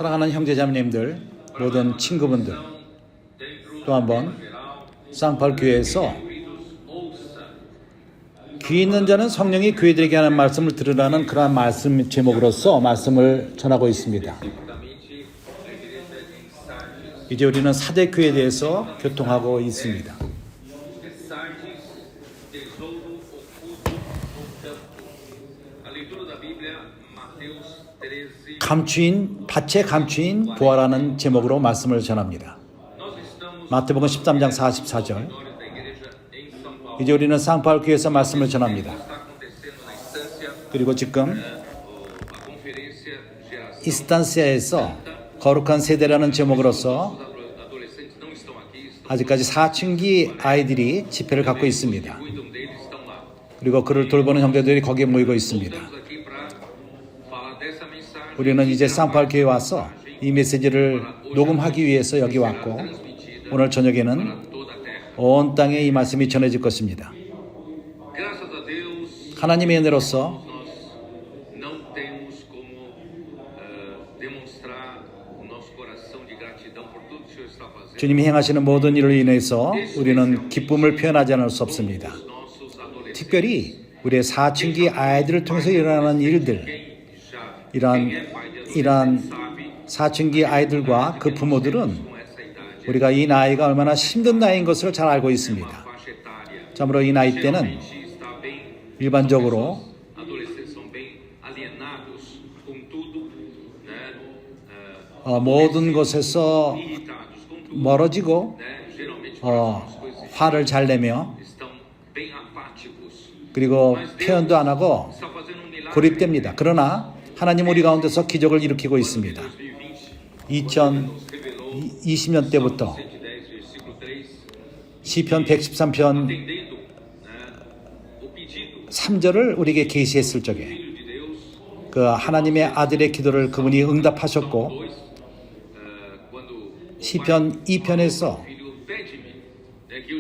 사랑하는 형제자매님들, 모든 친구분들, 또 한번 쌍팔 교회에서 귀 있는 자는 성령이 교회들에게 하는 말씀을 들으라는 그러한 말씀 제목으로서 말씀을 전하고 있습니다. 이제 우리는 사대 교회에 대해서 교통하고 있습니다. 감추인 밭에 감추인 보아라는 제목으로 말씀을 전합니다. 마태복음 13장 44절. 이제 우리는 쌍파울 교회에서 말씀을 전합니다. 그리고 지금 이스탄시아에서 거룩한 세대라는 제목으로서 아직까지 사춘기 아이들이 집회를 갖고 있습니다. 그리고 그를 돌보는 형제들이 거기에 모이고 있습니다. 우리는 이제 쌍파울 교회에 와서 이 메시지를 녹음하기 위해서 여기 왔고, 오늘 저녁에는 온 땅에 이 말씀이 전해질 것입니다. 하나님의 은혜로서 주님이 행하시는 모든 일을 인해서 우리는 기쁨을 표현하지 않을 수 없습니다. 특별히 우리의 사춘기 아이들을 통해서 일어나는 일들, 이러한 사춘기 아이들과 그 부모들은 우리가 이 나이가 얼마나 힘든 나이인 것을 잘 알고 있습니다. 참으로 이 나이 때는 일반적으로 모든 것에서 멀어지고 화를 잘 내며 그리고 표현도 안 하고 고립됩니다. 그러나 하나님 우리 가운데서 기적을 일으키고 있습니다. 2020년 때부터 시편 113편 3절을 우리에게 계시했을 적에 그 하나님의 아들의 기도를 그분이 응답하셨고, 시편 2편에서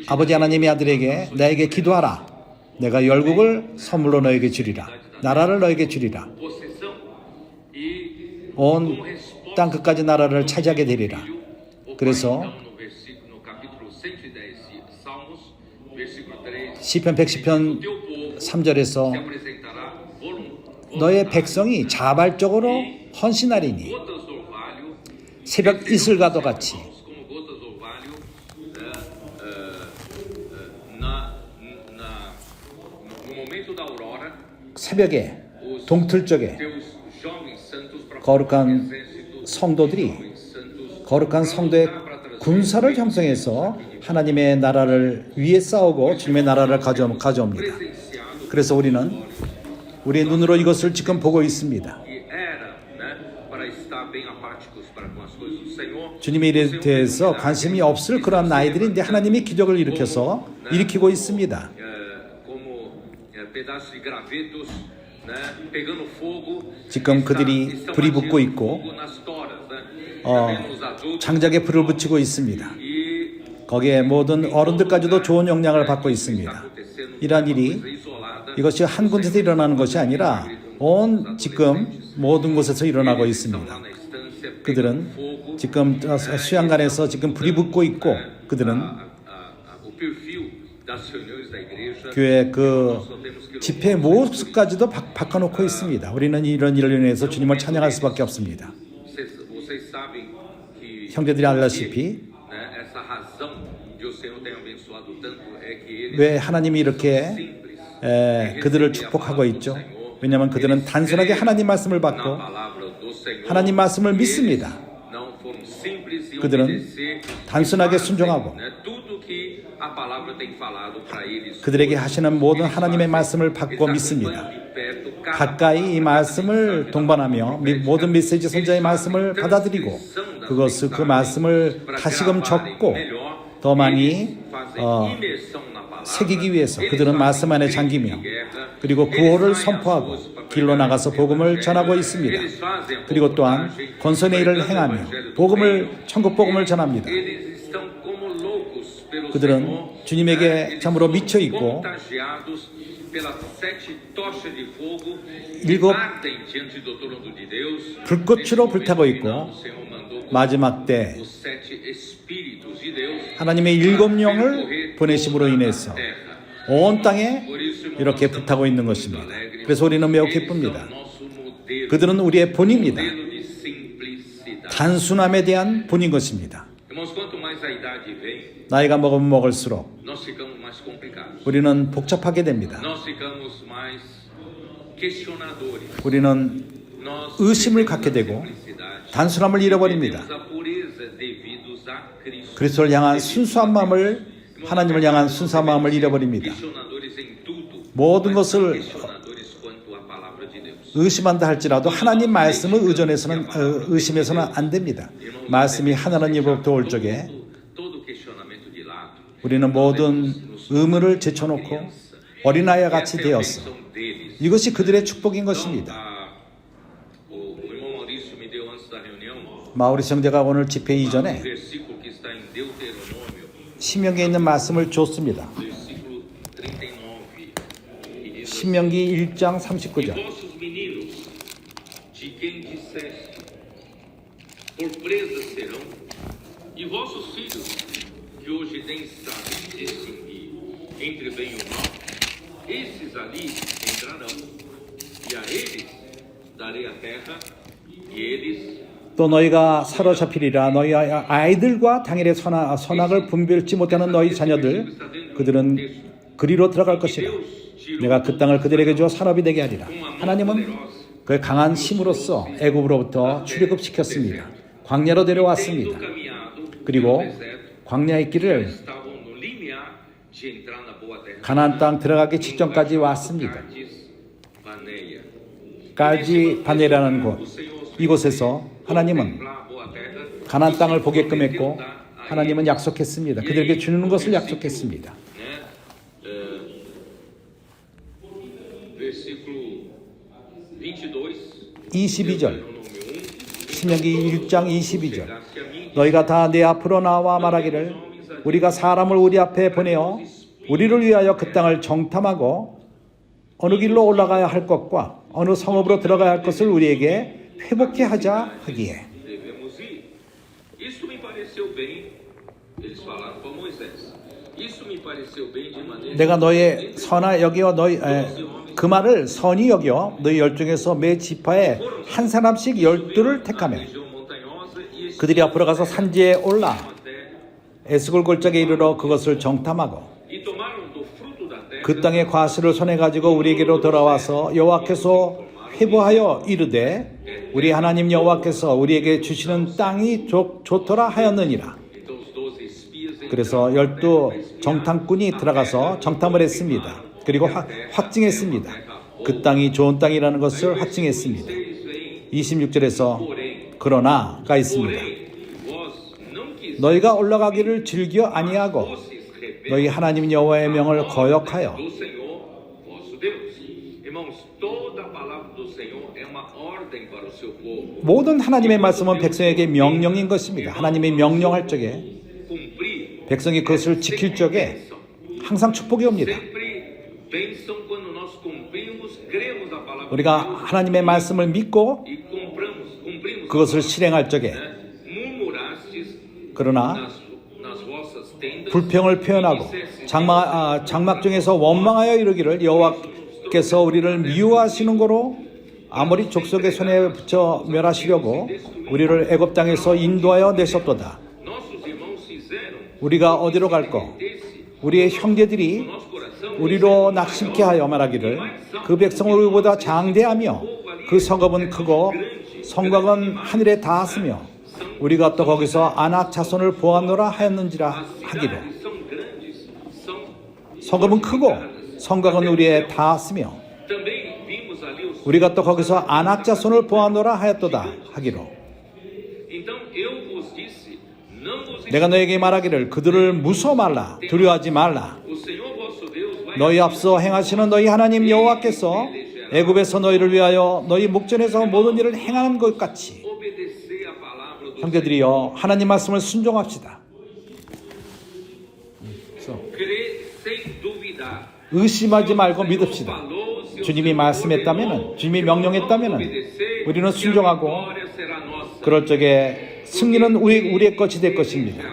아버지 하나님의 아들에게 나에게 기도하라, 내가 열국을 선물로 너에게 주리라, 나라를 너에게 주리라, 온 땅 끝까지 나라를 차지하게 되리라. 그래서 시편 110편 3절에서 너의 백성이 자발적으로 헌신하리니 새벽 이슬과도 같이 새벽에 동틀적에 거룩한 성도들이 거룩한 성도의 군사를 형성해서 하나님의 나라를 위해 싸우고 주님의 나라를 가져옵니다. 그래서 우리는 우리의 눈으로 이것을 지금 보고 있습니다. 주님의 일에 대해서 관심이 없을 그런 아이들인데 하나님이 기적을 일으키고 있습니다. 지금 그들이 불이 붙고 있고 장작에 불을 붙이고 있습니다. 거기에 모든 어른들까지도 좋은 영향을 받고 있습니다. 이러한 일이 이것이 한 군데서 일어나는 것이 아니라 지금 모든 곳에서 일어나고 있습니다. 그들은 지금 수양관에서 지금 불이 붙고 있고, 그들은 교회 그 집회 모습까지도 바꿔놓고 있습니다. 우리는 이런 일을 인해서 주님을 찬양할 수밖에 없습니다. 형제들이 알다시피 왜 하나님이 이렇게 그들을 축복하고 있죠? 왜냐하면 그들은 단순하게 하나님 말씀을 받고 하나님 말씀을 믿습니다. 그들은 단순하게 순종하고 그들에게 하시는 모든 하나님의 말씀을 받고 믿습니다. 가까이 이 말씀을 동반하며 모든 메시지 선자의 말씀을 받아들이고 그 말씀을 다시금 적고 더 많이 새기기 위해서 그들은 말씀 안에 잠기며 그리고 구호를 선포하고 길로 나가서 복음을 전하고 있습니다. 그리고 또한 권선의 일을 행하며 천국 복음을 전합니다. 그들은 주님에게 참으로 미쳐 있고 일곱 불꽃으로 불타고 있고 마지막 때 하나님의 일곱 영을 보내심으로 인해서 온 땅에 이렇게 불타고 있는 것입니다. 그래서 우리는 매우 기쁩니다. 그들은 우리의 본입니다. 단순함에 대한 본인 것입니다. 나이가 먹으면 먹을수록 우리는 복잡하게 됩니다. 우리는 의심을 갖게 되고 단순함을 잃어버립니다. 그리스도를 향한 순수한 마음을, 하나님을 향한 순수한 마음을 잃어버립니다. 모든 것을 의심한다 할지라도 하나님 말씀을 의심해서는 안 됩니다. 말씀이 하나님 입으로부터 올 적에 우리는 모든 의문을 제쳐놓고 어린아이와 같이 되었어. 이것이 그들의 축복인 것입니다. 마우리스 형제가 오늘 집회 이전에 신명기에 있는 말씀을 줬습니다. 신명기 1장 39절. 또 너희가 사로잡히리라. 너희 아이들과 당일의 선악을 분별치 못하는 너희 자녀들, 그들은 그리로 들어갈 것이라. 내가 그 땅을 그들에게 주어 산업이 되게 하리라. 하나님은 그 강한 힘으로써 애굽으로부터 출애굽시켰습니다. 광야로 데려왔습니다. 그리고 광야의 길을 가나안 땅 들어가기 직전까지 왔습니다. 까지 바네라는 곳, 이곳에서 하나님은 가나안 땅을 보게끔 했고 하나님은 약속했습니다. 그들에게 주는 것을 약속했습니다. 22절, 신명기 1장 22절. 너희가 다 내 앞으로 나와 말하기를 우리가 사람을 우리 앞에 보내어 우리를 위하여 그 땅을 정탐하고 어느 길로 올라가야 할 것과 어느 성읍으로 들어가야 할 것을 우리에게 회복케 하자 하기에. 내가 너의 선하 여기어 너희 그 말을 선히 여겨 너희 열중에서 매 지파에 한 사람씩 12를 택하며 그들이 앞으로 가서 산지에 올라 에스골 골짜기에 이르러 그것을 정탐하고 그 땅의 과실을 손에 가지고 우리에게로 돌아와서 여호와께서 회보하여 이르되 우리 하나님 여호와께서 우리에게 주시는 땅이 좋더라 하였느니라. 그래서 12 정탐꾼이 들어가서 정탐을 했습니다. 그리고 확증했습니다. 그 땅이 좋은 땅이라는 것을 확증했습니다. 26절에서 그러나가 있습니다. 너희가 올라가기를 즐겨 아니하고 너희 하나님 여호와의 명을 거역하여. 모든 하나님의 말씀은 백성에게 명령인 것입니다. 하나님이 명령할 적에 백성이 그것을 지킬 적에 항상 축복이 옵니다. 우리가 하나님의 말씀을 믿고 그것을 실행할 적에 그러나 불평을 표현하고 장막 중에서 원망하여 이르기를 여호와께서 우리를 미워하시는 거로 아모리 족속의 손에 붙여 멸하시려고 우리를 애굽 땅에서 인도하여 내셨도다. 우리가 어디로 갈까? 우리의 형제들이 우리로 낙심케 하여 말하기를 그 백성은 우리보다 장대하며 그 성읍은 크고 성곽은 하늘에 닿았으며 우리가 또 거기서 아낙 자손을 보았노라 하였는지라 하기로. 성읍은 크고 성곽은 우리에 닿았으며 우리가 또 거기서 아낙 자손을 보았노라 하였도다 하기로. 내가 너에게 말하기를 그들을 무서워 말라, 두려워하지 말라. 너희 앞서 행하시는 너희 하나님 여호와께서 애굽에서 너희를 위하여 너희 목전에서 모든 일을 행하는 것 같이. 형제들이여, 하나님 말씀을 순종합시다. Crê sem duvidar. 의심하지 말고 믿읍시다. 주님이 말씀했다면, 주님이 명령했다면 우리는 순종하고 그럴 적에 승리는 우리의 것이 될 것입니다.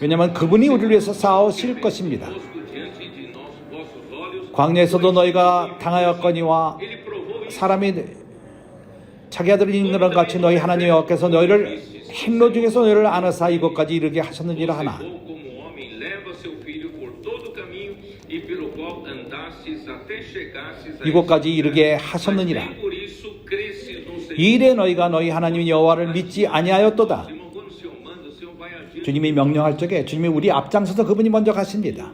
왜냐하면 그분이 우리를 위해서 싸우실 것입니다. 광야에서도 너희가 당하였거니와 사람이 자기 아들을 잃는 것 같이 너희 하나님 여호와께서 너희를 행로 중에서 너희를 안으사 이곳까지 이르게 하셨느니라 하나. 이곳까지 이르게 하셨느니라. 이래 너희가 너희 하나님 여호와를 믿지 아니하였도다. 주님이 명령할 적에 주님이 우리 앞장서서 그분이 먼저 가십니다.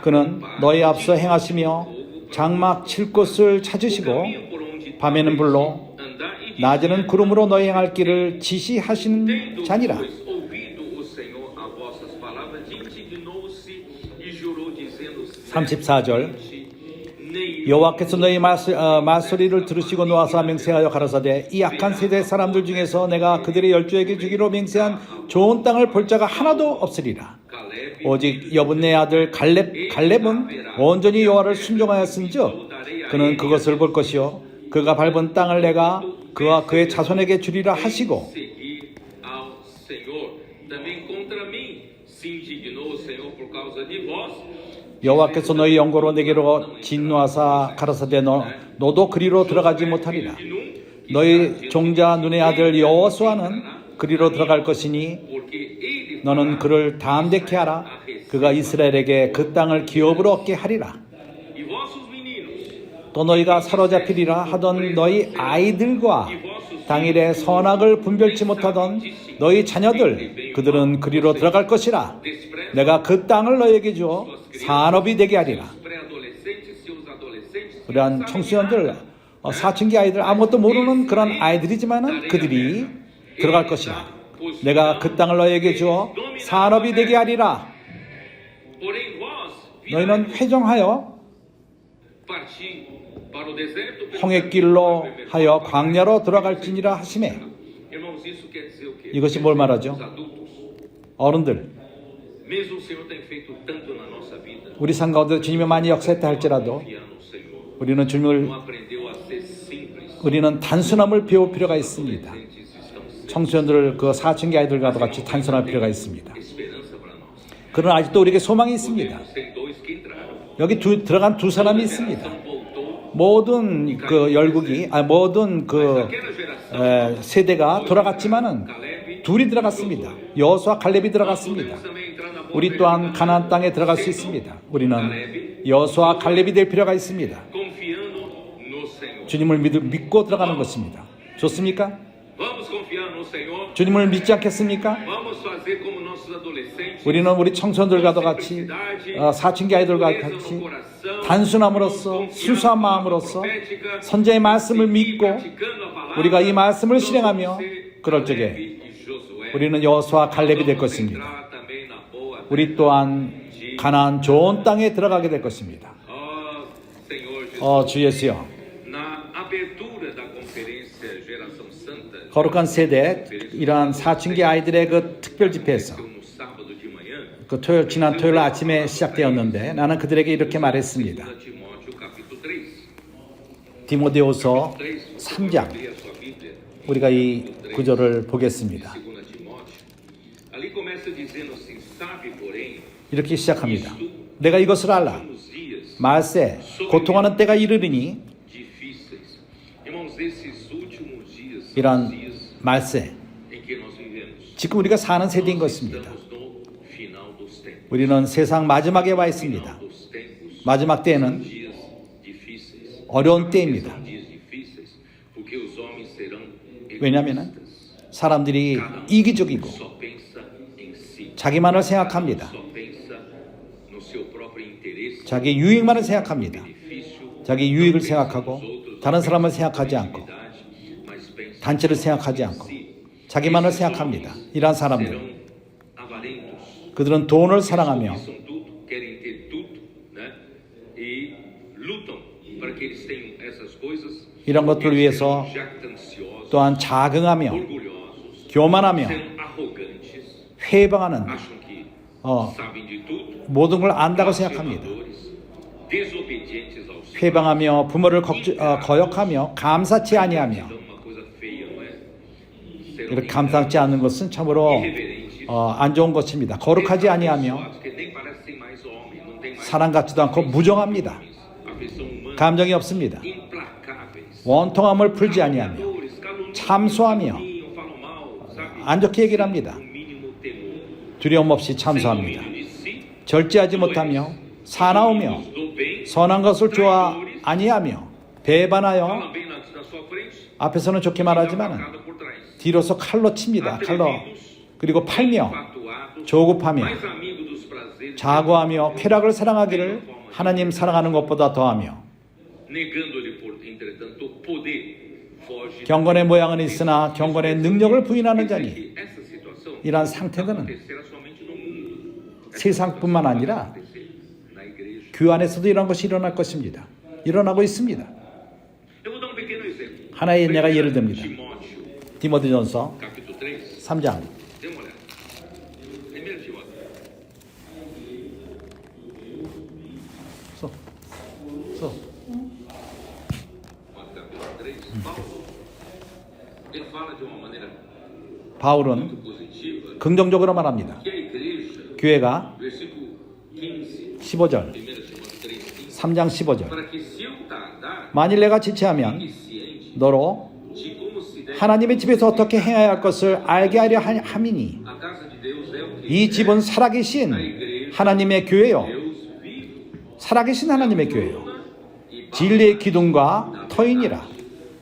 그는 너희 앞서 행하시며 장막 칠 곳을 찾으시고 밤에는 불로 낮에는 구름으로 너희 행할 길을 지시하신 자니라. 34절 여호와께서 너희 말소리를 들으시고 놓아서 맹세하여 가라사대 이 악한 세대 사람들 중에서 내가 그들의 열조에게 주기로 맹세한 좋은 땅을 볼 자가 하나도 없으리라. 오직 여분네 아들 갈렙은 온전히 여호와를 순종하였은즉 그는 그것을 볼 것이요 그가 밟은 땅을 내가 그와 그의 자손에게 주리라 하시고 여호와께서 너희 영고로 내게로 진노하사 가라사대 너도 그리로 들어가지 못하리라. 너희 종자 눈의 아들 여호수아는 그리로 들어갈 것이니 너는 그를 담대케 하라. 그가 이스라엘에게 그 땅을 기업으로 얻게 하리라. 또 너희가 사로잡히리라 하던 너희 아이들과 당일에 선악을 분별치 못하던 너희 자녀들 그들은 그리로 들어갈 것이라. 내가 그 땅을 너희에게 주어 산업이 되게 하리라. 그러한 청소년들 사춘기 아이들 아무것도 모르는 그런 아이들이지만 그들이 들어갈 것이라. 내가 그 땅을 너희에게 주어 산업이 되게 하리라. 너희는 회정하여 홍해길로 하여 광야로 들어갈지니라 하시매. 이것이 뭘 말하죠? 어른들, 우리 삶 가운데 주님이 많이 역사했다 할지라도 우리는 단순함을 배울 필요가 있습니다. 청소년들 그 사춘기 아이들과도 같이 단순할 필요가 있습니다. 그러나 아직도 우리에게 소망이 있습니다. 여기 들어간 두 사람이 있습니다. 모든 그 열국이 모든 그 세대가 돌아갔지만은 둘이 들어갔습니다. 여호수아 칼렙이 들어갔습니다. 우리 또한 가나안 땅에 들어갈 수 있습니다. 우리는 여호수아 칼렙이 될 필요가 있습니다. 주님을 믿고 들어가는 것입니다. 좋습니까? 주님을 믿지 않겠습니까? 우리는 우리 청소년들과도 같이 사춘기 아이들과 같이 단순함으로써 순수한 마음으로써 선지자의 말씀을 믿고 우리가 이 말씀을 실행하며 그럴 적에 우리는 여호수아 칼렙이 될 것입니다. 우리 또한 가나안 좋은 땅에 들어가게 될 것입니다. 주 예수여, 거룩한 세대 이러한 사춘기 아이들의 그 특별 집회에서 지난 토요일 아침에 시작되었는데 나는 그들에게 이렇게 말했습니다. 디모데후서 3장 우리가 이 구절을 보겠습니다. 이렇게 시작합니다. 내가 이것을 알라. 말세 고통하는 때가 이르리니 이런 말세 지금 우리가 사는 세대인 것입니다. 우리는 세상 마지막에 와 있습니다. 마지막 때에는 어려운 때입니다. 왜냐하면 사람들이 이기적이고 자기만을 생각합니다. 자기 유익만을 생각합니다. 자기 유익을 생각하고 다른 사람을 생각하지 않고 단체를 생각하지 않고 자기만을 생각합니다. 이러한 사람들 그들은 돈을 사랑하며 이런 것들을 위해서 또한 자긍하며 교만하며 회방하는 acham que sabem de tudo, 모든 걸 안다고 생각합니다. questionadores, desobedientes aos seus 회방하며 부모를 거역하며 감사치 아니하며 pais, uma coisa feia, não é? Serão 이렇게 감사치 않는 것은 참으로 irreverentes, 안 좋은 것입니다. 거룩하지 아니하며 abençoados, que nem parecem mais homem, não tem mais 사랑 같지도 않고 무정합니다. afeição humana, 감정이 없습니다. implacáveis, 원통함을 풀지 아니하며 caluniadores, caluniam, 참소하며 falam mal, sabe? 안 좋게 얘기를 합니다. No mínimo temor. 두려움 없이 Sem 참소합니다. domínio de si, 절제하지 못하며 사나우며 inimigos do bem, 선한 것을 좋아 아니하며 배반하여 falam bem na sua frente, 앞에서는 좋게 말하지만 facada por trás. 뒤로서 칼로 칩니다. 칼로. 그리고 팔며 Infatuados, 조급하며 mais amigo dos prazeres, 자고하며 쾌락을 사랑하기를 하나님 사랑하는 것보다 더하며 negando-lhe por entretanto poder, foge. 경건의 모양은 있으나 경건의 능력을 부인하는 자니 Que essa situação 이러한 상태들은 acontecerá somente no mundo. 세상뿐만 아니라 Na igreja. 교 안에서도 이런 것이 일어날 것입니다. 일어나고 있습니다. Eu vou dar um pequeno exemplo. 하나의 예가 예를 듭니다. Timóteo, 디모데전서 capítulo 3. 3장 Dê uma olhada. 1 Timóteo. 써. 써. Capítulo 3. Paulo, ele fala de uma maneira 바울은 muito positiva 긍정적으로 말합니다. que a igreja, 교회가 versículo 15, 15절 1 Timóteo 3, 15, 3장 15절 para que se eu tardar, 만일 내가 지체하면 fique ciente 너로 de como se deve. 하나님의 집에서 어떻게 행해야 할 것을 알게 하려 함이니 A casa de Deus é o que? 이 집은 살아계신 하나님의 교회요 Deus vivo, 살아계신 하나님의 교회요 e 진리의 기둥과 터인이라.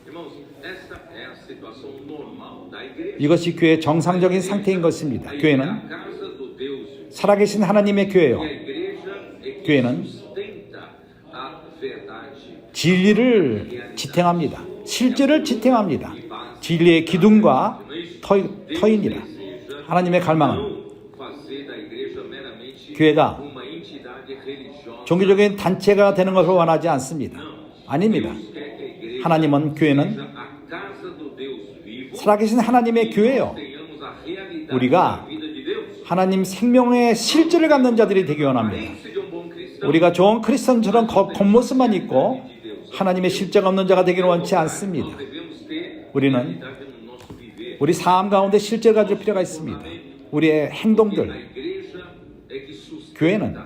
irmãos, essa é a situação normal da igreja. 이것이 교회의 정상적인 상태인 것입니다. A 교회는 casa do Deus vivo. 살아계신 하나님의 교회요 E a igreja é que 교회는 sustenta a verdade. 진리를 지탱합니다. 실제를 지탱합니다. 진리의 기둥과 터인이라. 하나님의 갈망은 Não fazer da igreja meramente 교회가 uma entidade religiosa. 종교적인 단체가 되는 것을 원하지 않습니다. 아닙니다. Deus quer que a igreja 하나님은 교회는 seja a casa do Deus vivo. 살아계신 하나님의 교회요. Tenhamos a realidade 우리가 da vida de Deus. 하나님 생명의 실제를 갖는 자들이 되기 원합니다. Aparência de um bom cristão. 우리가 좋은 크리스천처럼 겉모습만 있고 하나님의 실제가 없는 자가 되기를 원치 않습니다. Nós devemos ter 우리는 realidade no nosso viver. 우리 삶 가운데 실제를 가질 필요가 있습니다. 우리의 A 행동들, igreja é que sustenta 교회는 a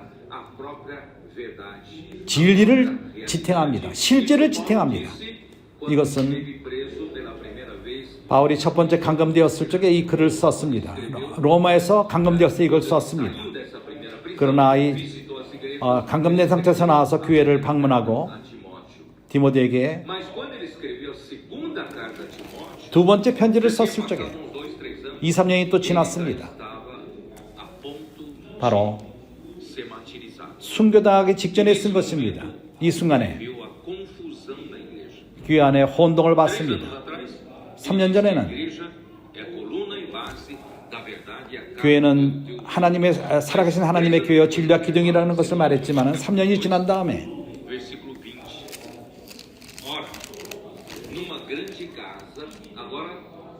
própria verdade. 진리를 지탱합니다. 실제를 지탱합니다. Quando 이것은 esteve preso pela primeira vez, 바울이 첫 번째 감금되었을 적에 이 글을 썼습니다. 로마에서 감금되어서 이걸 썼습니다. saiu dessa primeira prisão, 그러나 이 visitou as igrejas 감금된 상태에서 나와서 교회를 방문하고 a Timóteo. 디모데에게 Mas quando ele escreveu a segunda carta a Timóteo, 두 번째 편지를 já tinha 썼을 적에 passado uns 2-3 anos, 2, 3년이 또 ele já 지났습니다. estava a ponto 바로 de ser martirizado. 순교당하기 직전에 쓴 것입니다. 이 순간에 Viu a confusão da igreja. 교회 안에 혼동을 3 봤습니다. anos atrás, 3년 a 전에는 igreja é a coluna e base da verdade e a casa 교회는 do Deus. 하나님의 살아계신 하나님의 교회와 진리와 기둥이라는 것을 말했지만 3년이 지난 다음에 Versículo 20. Ora, numa grande casa, agora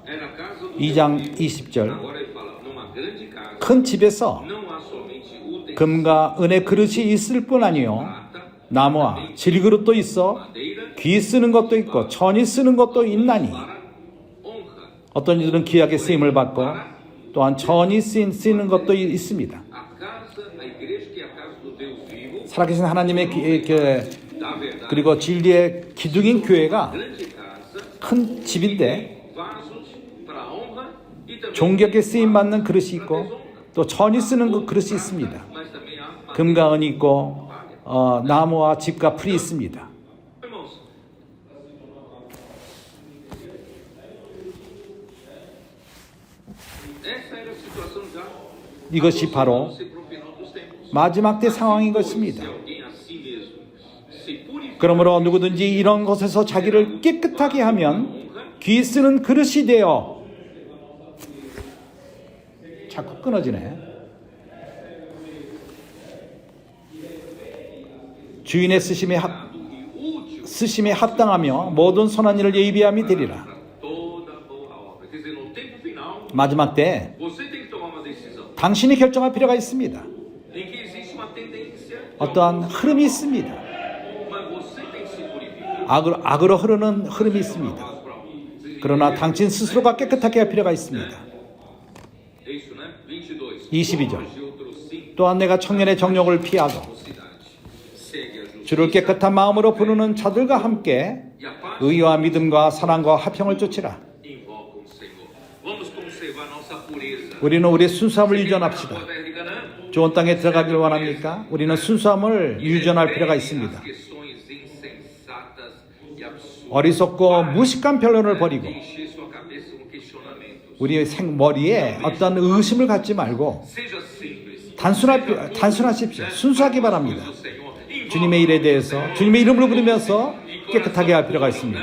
era a casa do 2장 Deus vivo. 20절 Agora ele fala, numa grande casa, 큰 집에서 não há somente utensílios, 금과 은의 그릇이 있을 뿐 아니요 prata, 나무와 질그릇도 있어 madeira, 귀 쓰는 것도 있고 천이 쓰는 것도 있나니 para honra. 어떤 이들은 귀하게 쓰임을 받고 또한 천이 쓰이는 것도 있습니다. A casa, a igreja que é a casa do Deus vivo, 살아계신 하나님의 da verdade, 그리고 진리의 기둥인 교회가 grande casa, 큰 집인데 vasos para honra e também 존귀하게 쓰임 받는 그릇이 있고 또 천이 쓰는 그 그릇이 있습니다. mas também há 금과 은이 있고 나무와 집과 풀이 있습니다. irmãos. Essa era a situação já 이것이 바로 se pro final dos tempos. 마지막 때 상황인 것입니다. Se alguém a si mesmo se purificar, 그러므로 누구든지 이런 것에서 자기를 깨끗하게 하면 귀 쓰는 그릇이 되어 자꾸 끊어지네. 주인의 쓰심에 합당하며 모든 선한 일을 예비함이 되리라. toda boa obra. Quer dizer, no tempo final, 마지막 때 você tem que tomar uma decisão. 당신이 결정할 필요가 있습니다. em que existe uma tendência, 어떠한 흐름이 있습니다. mas você tem que se purificar. 악으로 흐르는 흐름이 있습니다. Vocês 그러나 당신 스스로가 깨끗하게 할 필요가 있습니다. É isso, né? 22. 22절. Hoje outros cinco 또한 내가 청년의 정욕을 피하고 mocidade. Segue a justiça 주를 깨끗한 마음으로 부르는 자들과 함께 e a paz. 의와 믿음과 사랑과 화평을 쫓으라. Invocam o Senhor. Vamos conservar nossa pureza. 우리는 우리의 순수함을 유전합시다. Terra de Canaã, 좋은 땅에 들어가길 원합니까? 우리는 순수함을 유전할 필요가 있습니다. as questões insensatas e absurdas. 어리석고 무식한 변론을 버리고 Encher sua cabeça com questionamentos. 우리의 머리에 어떤 의심을 갖지 말고 Seja simples. 단순하십시오. 순수하기 바랍니다. Do Senhor. 주님의 일에 대해서 주님의 이름을 부르면서 깨끗하게 할 필요가 있습니다.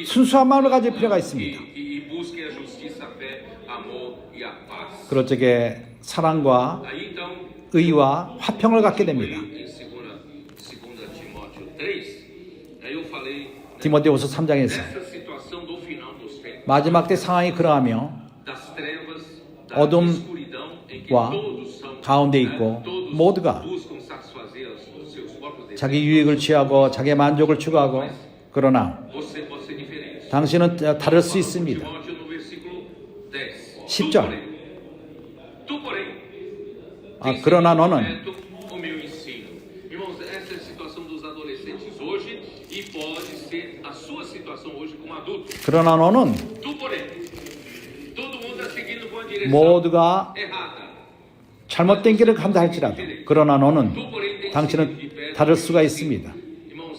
순수한 마음을 가질 필요가 있습니다. E busquem a justiça, a fé, amor e a paz. 그럴 적에 사랑과 Aí então, 의와 화평을 갖게 됩니다. em 2 Timóteo 3, aí eu falei 디모데후서 3장에서 dessa situação do final dos tempos, 마지막 때 상황이 그러하며 das trevas, da 어둠 escuridão em que 와 todos são, 가운데 있고 todos 모두가 buscam satisfazer os seus próprios desejos. 자기 유익을 취하고 자기의 만족을 추구하고 그러나 Você pode ser diferente. 당신은 다를 수 있습니다. Timóteo no versículo 10. 10절. Tu, porém, 그러나 너는 o meu ensino. Irmãos, essa é a situação dos adolescentes hoje e pode ser a sua situação hoje como adulto. 그러나 너는 Tu, porém, todo mundo está seguindo com a direção 모두가 errada. 잘못된 길을 간다 할지라도 그러나 너는 Tu, porém, tem 당신은 seguido de perto 다를 수가 있습니다. Irmãos,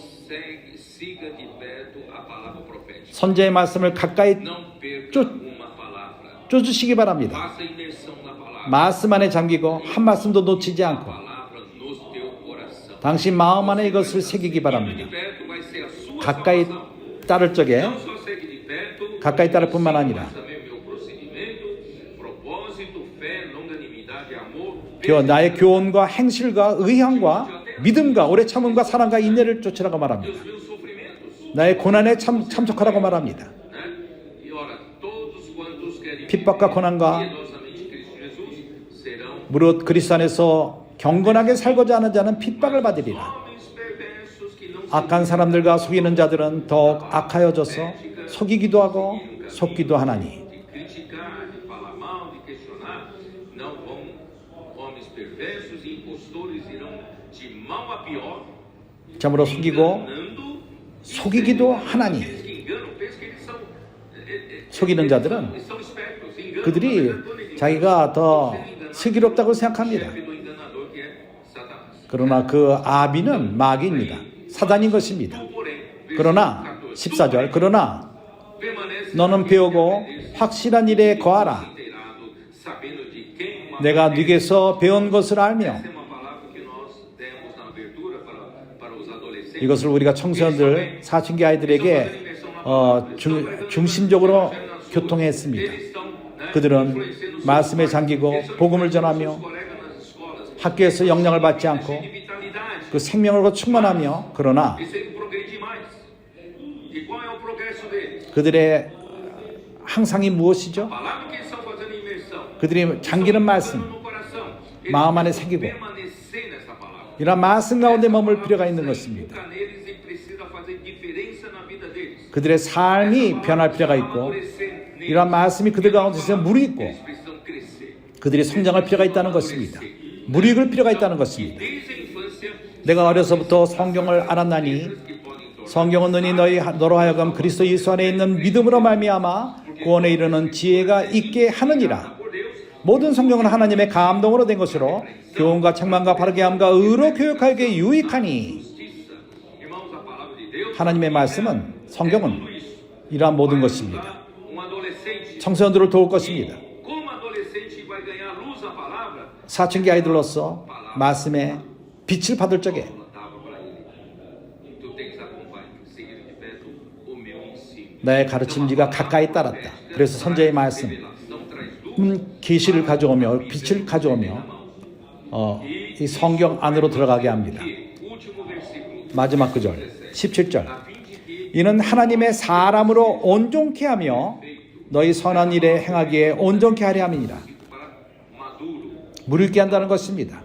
siga de perto a palavra profética. 선제의 말씀을 가까이 Não perca 쫓- uma palavra. 쫓으시기 바랍니다. Faça imersão na palavra. 말씀 안에 잠기고 한 말씀도 놓치지 않고 Palavra no teu coração. 당신 마음 안에 이것을 새기기 바랍니다. De perto vai ser a sua 가까이 salvação. 따를 적에 Não só segue de perto, 가까이 따를 뿐만 아니라 mas também o meu procedimento, propósito, fé, longanimidade, amor, 나의 교훈과 행실과 의향과 믿음과 오래 참음과 사랑과 인내를 쫓으라고 말합니다. os meus sofrimentos, 나의 고난에 참석하라고 말합니다. né? E ora, todos quantos querem 핍박과 고난과 piedosamente Cristo Jesus serão 무릇 그리스도 안에서 경건하게 살고자 하는 자는 핍박을 받으리라. homens perversos que não se 악한 사람들과 속이는 자들은 더욱 악하여져서 속이기도 하고 속기도 하나니 de criticar, de falar mal, de questionar, não vão, homens perversos e impostores irão de mal a pior, 참으로 속이고 enganando, 속이기도 하나니 aqueles que enganam, pensam que eles são, 속이는 자들은 eles são espertos, enganam, 그들이 mas enganam ninguém. 자기가 더 슬기롭다고 생각합니다. Chefe do enganador que é Satanás. 그러나 그 아비는 마귀입니다. 사단인 것입니다. Tu, porém, 그러나 14절 그러나 permanece 너는 배우고 확실한 일에 거하라. inteirado, sabendo de quem uma 내가 네게서 배운 것을 알며 Essa é uma palavra que nós demos na abertura para os adolescentes. 이것을 우리가 청소년들 사춘기 아이들에게 중심적으로 교통했습니다. 그들은 말씀에 잠기고 복음을 전하며 학교에서 영향을 받지 않고 그 생명으로 충만하며 그러나 그들의 항상이 무엇이죠? 그들이 잠기는 말씀, 마음 안에 새기고 이런 말씀 가운데 머물 필요가 있는 것입니다. 그들의 삶이 변할 필요가 있고 이러한 말씀이 그들 가운데서 무르익고 그들이 성장할 필요가 있다는 것입니다. 무르익을 필요가 있다는 것입니다. 내가 어려서부터 성경을 알았나니 성경은 능히 너로 하여금 그리스도 예수 안에 있는 믿음으로 말미암아 구원에 이르는 지혜가 있게 하느니라. 모든 성경은 하나님의 감동으로 된 것으로 교훈과 책망과 바르게 함과 의로 교육하기에 유익하니 하나님의 말씀은 성경은 이러한 모든 것입니다. 청소년들을 도울 것입니다. 사춘기 아이들로서 말씀의 빛을 받을 적에 나의 가르침지가 가까이 따랐다. 그래서 선제의 말씀 계시를 가져오며 빛을 가져오며 이 성경 안으로 들어가게 합니다. 마지막 구절 17절 이는 하나님의 사람으로 온전케 하며 너희 선한 일에 행하기에 온전케 하려 함이니라. 무르익게 한다는 것입니다.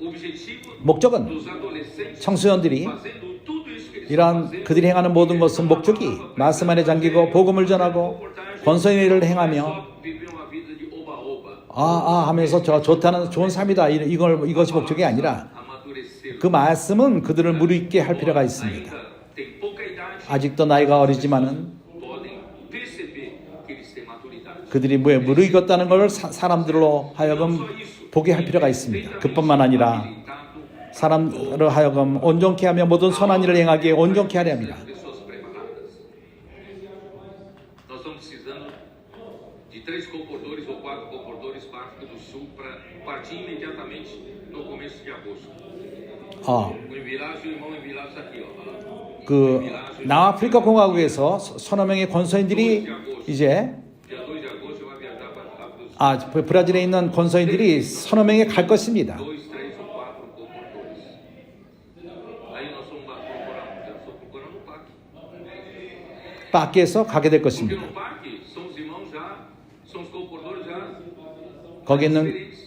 O objetivo 목적은 dos adolescentes 청소년들이 fazendo tudo isso que eles estão 이러한 fazendo, 그들이 행하는 모든 것은 목적이 말씀 안에 잠기고 복음을 전하고 권선의 일을 행하며 só viver uma vida de oba-oba, 하면서 좋은 삶이다 이것이 목적이 아니라 amadurecer. 그 말씀은 그들을 무르익게 할 필요가 있습니다. Ainda tem pouca idade, 아직도 나이가 어리지만은 podem perceber que eles têm maturidade. 그들이 무르익었다는 걸 사람들로 하여금 보게 할 필요가 있습니다. 그뿐만 아니라 사람으로 하여금 온전케 하며 모든 선한 일을 행하기에 온전케 하려 합니다. Pessoas preparadas. Nós estamos precisando de 3 comportores ou 4 comportores para a África do Sul para partir imediatamente no começo de agosto. O Envilage, o irmão Envilage está aqui, ó. 남아프리카 공화국에서 서너 명의 권서인들이 이제 Dia 2 de agosto vai viajar para a África do Sul. 브라질에 있는 권서인들이 서너 명이 갈 것입니다. 2, 3 ou 4 comportores. Aí nós vamos lá procurar, eu estou procurando um PAC. 밖에서 가게 될 Porque 것입니다. no PAC são os irmãos já, são os comportores já 거기 있는 experientes.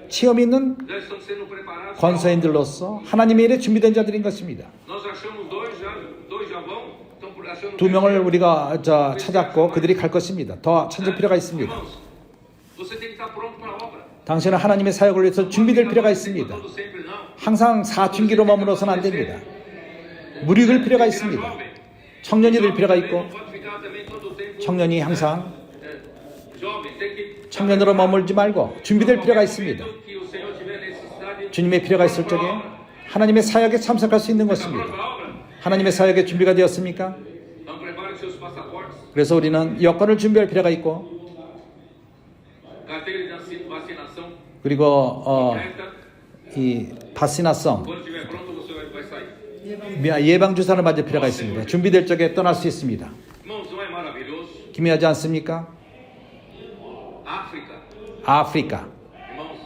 체험 있는 Já estão sendo preparados. 권서인들로서 하나님의 일에 준비된 자들인 것입니다. Nós achamos dois já vão, estão achando 2명을 우리가 찾았고 그들이 갈 것입니다. 더 찾을 필요가 있습니다. Irmãos, você tem que estar pronto para a obra. 당신은 하나님의 사역을 위해서 준비될 필요가 있습니다. Todo sempre não. 항상 사춘기로 머물러서는 안 됩니다. 무르익을 필요가 있습니다. 청년이 될 필요가 있고 Não pode ficar também todo o tempo. 청년이 항상 Jovem, tem que 청년으로 머물지 말고 준비될 필요가 있습니다. que o Senhor tiver necessidade. 주님의 필요가 있을 적에 하나님의 사역에 참석할 수 있는 것입니다. Pronto para a obra? 하나님의 사역에 준비가 되었습니까? Então prepare seus passaportes, 그래서 우리는 여권을 준비할 필요가 있고 carteira de vacinação 그리고 completa. 이 바시나성 Quando estiver pronto, você vai sair. 예방 주사를 맞을 필요가 있습니다. 준비될 적에 떠날 수 있습니다. Irmãos, não é maravilhoso? 기묘하지 않습니까? África. 아프리카. Irmãos,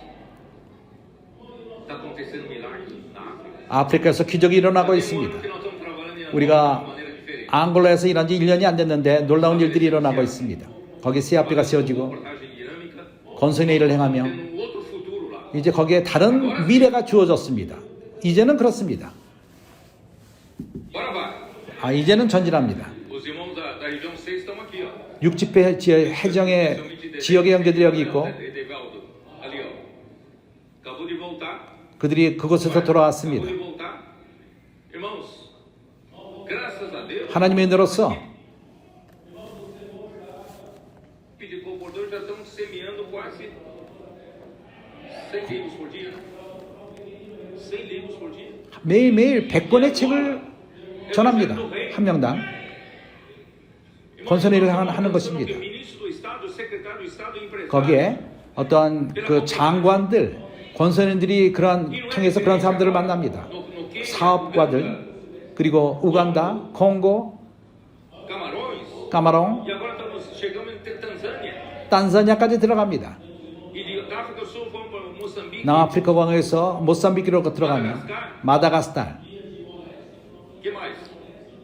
está acontecendo milagre na África. 아프리카에서 기적이 일어나고 Tem um 있습니다. ano que nós estamos trabalhando em Angola 우리가 de maneira diferente. 앙골라에서 일한 지 1년이 안 됐는데 놀라운 일들이 일어나고 있습니다. 거기 CRP가 세워지고 Reportagem dinâmica, 건선의 일을 행하며 tendo um outro futuro lá. 이제 거기에 다른 미래가 주어졌습니다. 이제는 그렇습니다. Bora vai. 이제는 전진합니다. Os irmãos da região 6 estão aqui, ó. 60배 해정의 지역의 형제들이 여기 있고 Edevaldo, ali, ó. Acabou de voltar. 그들이 그곳에서 Acabou 돌아왔습니다. de voltar. Irmãos, graças a Deus, 하나님의 은혜로서 de comportador já estamos semeando quase 100 livros por dia. 100 livros por dia. 매일매일 100권의 책을 전합니다. 한 명당. 권선의 일을 하는 것입니다. 거기에 어떠한 그 장관들, 권선인들이 통해서 그런 사람들을 만납니다. 사업가들, 그리고 우간다, 콩고, 까마롱, 탄자니아까지 들어갑니다. 남아프리카 광에서 모삼비크로 들어가면 마다가스칼,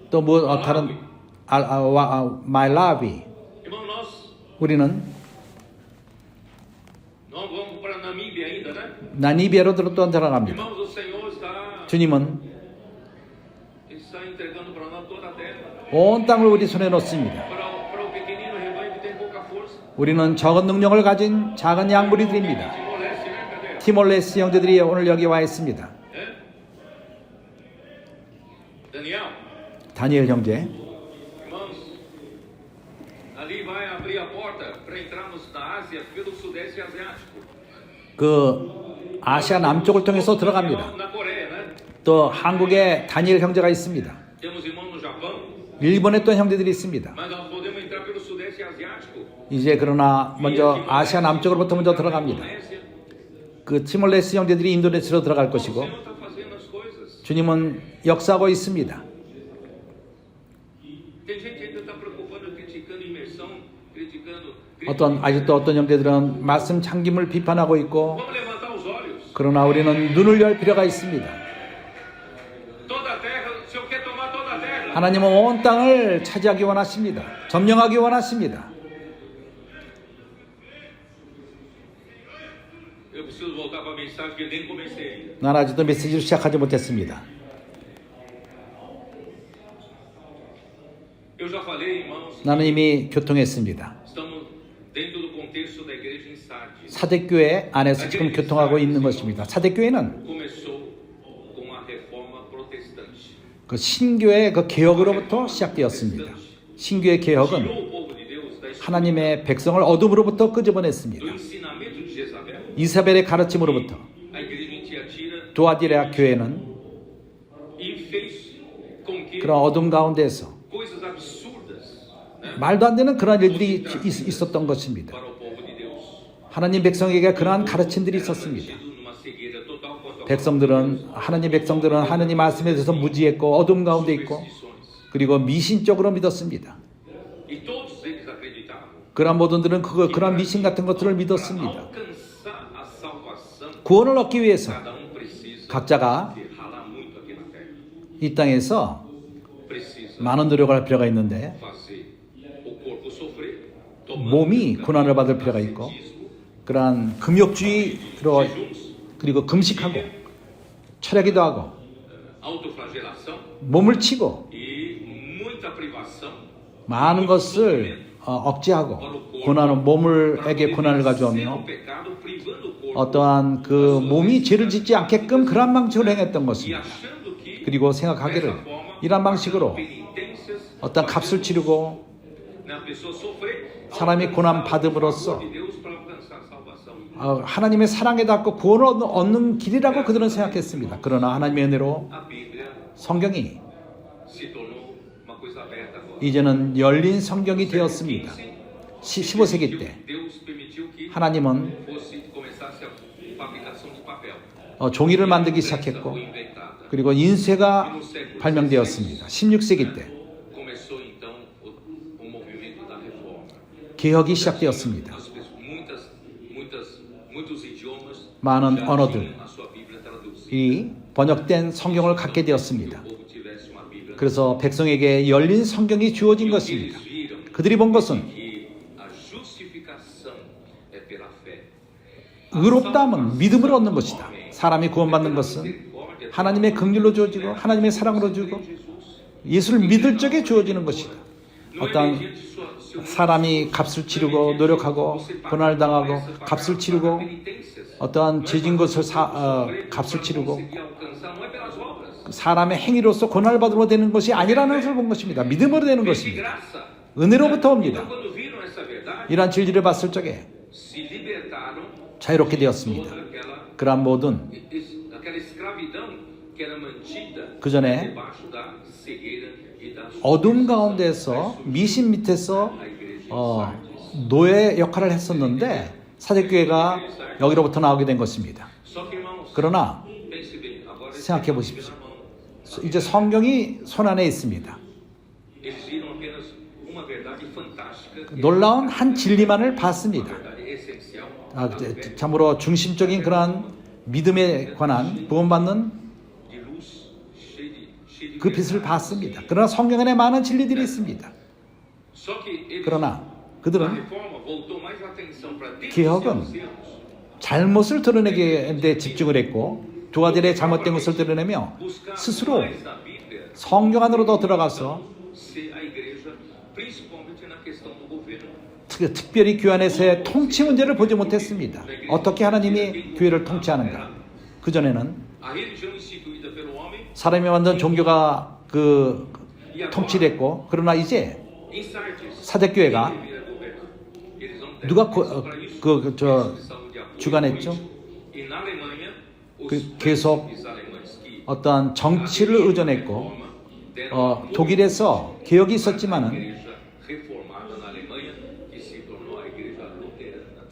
또 뭐 다른 말라비. 우리는 나미비아로 또 들어갑니다. 주님은 온 땅을 우리 손에 놓습니다. 우리는 적은 능력을 가진 작은 양무리들입니다. 티몰레스 형제들이 오늘 여기 와 있습니다. 다니엘 형제. 그 아시아 남쪽을 통해서 들어갑니다. 또 한국에 다니엘 형제가 있습니다. 일본에 또 형제들이 있습니다. 이제 그러나 먼저 아시아 남쪽으로부터 먼저 들어갑니다. 그 티몰레스 형제들이 인도네시아로 들어갈 것이고 주님은 역사하고 있습니다. 아직도 어떤 형제들은 말씀 참김을 비판하고 있고 그러나 우리는 눈을 열 필요가 있습니다. 하나님은 온 땅을 차지하기 원하십니다. 점령하기 원하십니다. preciso voltar para a mensagem que eu nem comecei ainda. 난 아직도 메시지를 시작하지 못했습니다. Eu já falei, irmãos, 나는 이미 교통했습니다. estamos dentro do contexto da igreja em Sardes. 사대교회 안에서 지금 교통하고 있는 것입니다. 사대교회는 Começou com a reforma protestante. 그 신교의 그 개혁으로부터 시작되었습니다. 신교의 개혁은 Tirou o povo de Deus da 하나님의 백성을 어둠으로부터 끄집어냈습니다. do ensinamento de Jezabel. 이사벨의 가르침으로부터 A igreja em Tiatira 두아디라 교회는 e fez com que 그런 어둠 가운데서 coisas absurdas, né, 말도 안 되는 그런 일들이 있었던 것입니다. para o povo de Deus. 하나님 백성에게 그러한 가르침들이 있었습니다. Mantido numa cegueira total quanto ao 백성들은 하나님 말씀에 대해서 무지했고 어둠 가운데 있고 superstições. 그리고 미신적으로 믿었습니다. E todos eles acreditavam 그런 모든들은 그런 미신 같은 것들을 믿었습니다. alcançar a salvação. 구원을 얻기 위해서 Cada precisa 각자가 de ralar muito aqui na terra. 이 땅에서 Precisa 많은 노력을 할 필요가 있는데 fazer o corpo sofrer, tomando 몸이 고난을 받을 필요가 있고 ascetismo, 그러한 금욕주의로 jejuns, 그리고 금식하고 철야기도 하고 autoflagelação 몸을 치고 e muita privação 많은 것을 억제하고 고난은 몸에게 고난을 가져오며 o pecado privando o corpo 어떠한 그 몸이 죄를 짓지 않게끔 그런 방식으로 행했던 e 것입니다. achando que 그리고 생각하기를 dessa forma 이런 방식으로 penitências 어떤 값을 치르고 na pessoa sofrer 사람이 고난 alcançar o 받음으로써 favor de Deus para alcançar salvação. 하나님의 사랑에 닿고 구원을 얻는 길이라고 그들은 생각했습니다. 그러나 하나님의 은혜로 A Bíblia 성경이 se tornou uma coisa aberta agora. 이제는 열린 성경이 되었습니다. 15세기 때 Deus permitiu que 하나님은 começasse a fabricação de papel. 종이를 만들기 시작했고 Foi inventada. 그리고 인쇄가 발명되었습니다. 16세기 때 Começou então o movimento da reforma. 개혁이 시작되었습니다. Muitos idiomas 많은 já 언어들 tinham a sua Bíblia traduzida. 이 번역된 성경을 갖게 되었습니다. O povo tivesse uma Bíblia. 그래서 백성에게 열린 성경이 주어진 것입니다. Eles viram 그들이 본 것은 que a justificação é pela fé. 의롭다함은 믿음으로 얻는 것이다. 사람이 구원받는 것은 Misericórdia 하나님의 긍휼로 주어지고 하나님의 사랑으로 주고 예수를 믿을 적에 주어지는 것이다. 어떤 사람이 값을 치르고 노력하고 고난을 당하고 값을 치르고 어떠한 죄진 것을 값을 치르고 사람의 행위로서 고난을 받으러 되는 것이 아니라는 것을 본 것입니다. 믿음으로 되는 것입니다. 은혜로부터 옵니다. Quando viram essa verdade, 이러한 진리를 봤을 적에 se libertaram 자유롭게 되었습니다. 그러한 모든 aquela escravidão que era mantida 그 전에 debaixo da cegueira e da 어둠 가운데서 미신 밑에서 노예 역할을 했었는데 사대교회가 여기로부터 나오게 된 것입니다. Só que irmãos, 그러나 pense bem, agora 생각해 보십시오. 이제 성경이 손안에 있습니다. eles viram apenas uma verdade fantástica, 놀라운 한 진리만을 봤습니다. verdade essencial 참으로 중심적인 그러한 믿음에 관한 구원받는 de luz, cheia de 그 빛을 봤습니다. 그러나 성경 안에 많은 진리들이 있습니다. Só que eles, 그러나 a 그들은 reforma voltou mais atenção para 개혁은 denunciar os erros, 잘못을 드러내게 데 집중을 했고 두 아들의 잘못된 것을 드러내며 buscar 스스로 mais na Bíblia 성경 안으로 더 들어가서 ser a igreja, principalmente na questão do governo. 특별히 교회 안에서의 통치 문제를 보지 못했습니다. 어떻게 하나님이 교회를 통치하는가? 그전에는 A religião instituída pelo homem 사람이 만든 종교가 그 통치를 했고 그러나 이제 em Sardes. 사대교회가 Quem deveria governar? Eles não deram 누가 atenção para isso. 저 Eles precisavam de apoio 주관했죠? político. E na Alemanha, os 계속 príncipes alemães que 어떠한 정치를 의존했고 독일에서 개혁이 있었지만은 igreja reformada na Alemanha, que se tornou a igreja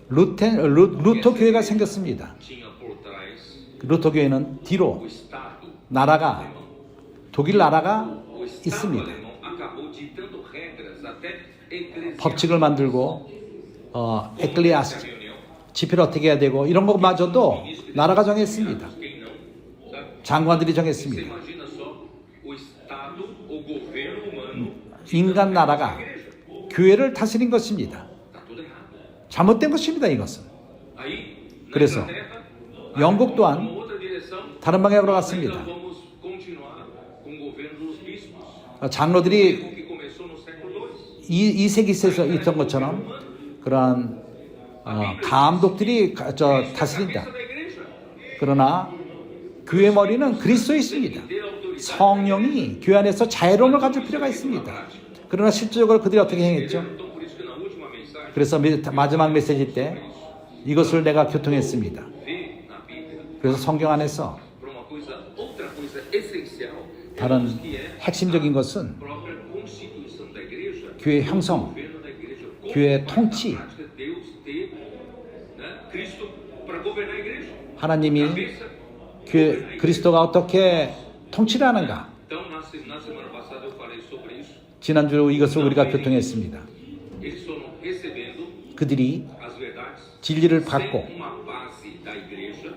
luterana, 루터 교회가 생겼습니다. tinha por trás 루터 교회는 뒤로 o Estado 나라가 alemão. 독일 나라가 O Estado 있습니다. alemão acabou ditando regras até eclesiásticas. 법칙을 만들고 에클레시아스 reunião. 집회를 어떻게 해야 되고 이런 것마저도 나라가 정했습니다. Quem não, sabe? 장관들이 Você 정했습니다. imagina só o Estado, o governo humano, 인간 나라가 교회를 다스린 것입니다. está tudo errado. 잘못된 것입니다. 이것은. Aí, na 그래서 Inglaterra, 영국 또한 Uma outra direção, 다른 방향으로 nós ainda 갔습니다. vamos continuar com o governo dos bispos. 장로들이 O que começou no século II. 2세기에서 있던 것처럼 그러한 감독들이 다스린다. Cabeça da igreja. 그러나 교회 머리는 그리스도에 있습니다. 성령이 교회 안에서 자유로움을 가질 필요가 있습니다. 그러나 실질적으로 그들이 어떻게 행했죠? Então, por isso que na última mensagem, 그래서 마지막 메시지 때 이것을 내가 교통했습니다. vê na Bíblia 그래서 성경 안에서 para uma coisa, outra coisa essencial, 다른 que é 핵심적인 것은 a própria constituição da igreja, 교회 형성, governo da igreja, como 교회 faz 통치, na prática Deus ter, né, Cristo para governar a igreja. 하나님이 Cabeça, 교회 그리스도가 어떻게 통치를 하는가? Então, na semana passada eu falei sobre isso. 지난주 이것을 우리가 교통했습니다. Eles foram recebendo 그들이 as verdades 진리를 sem 받고 uma base da igreja,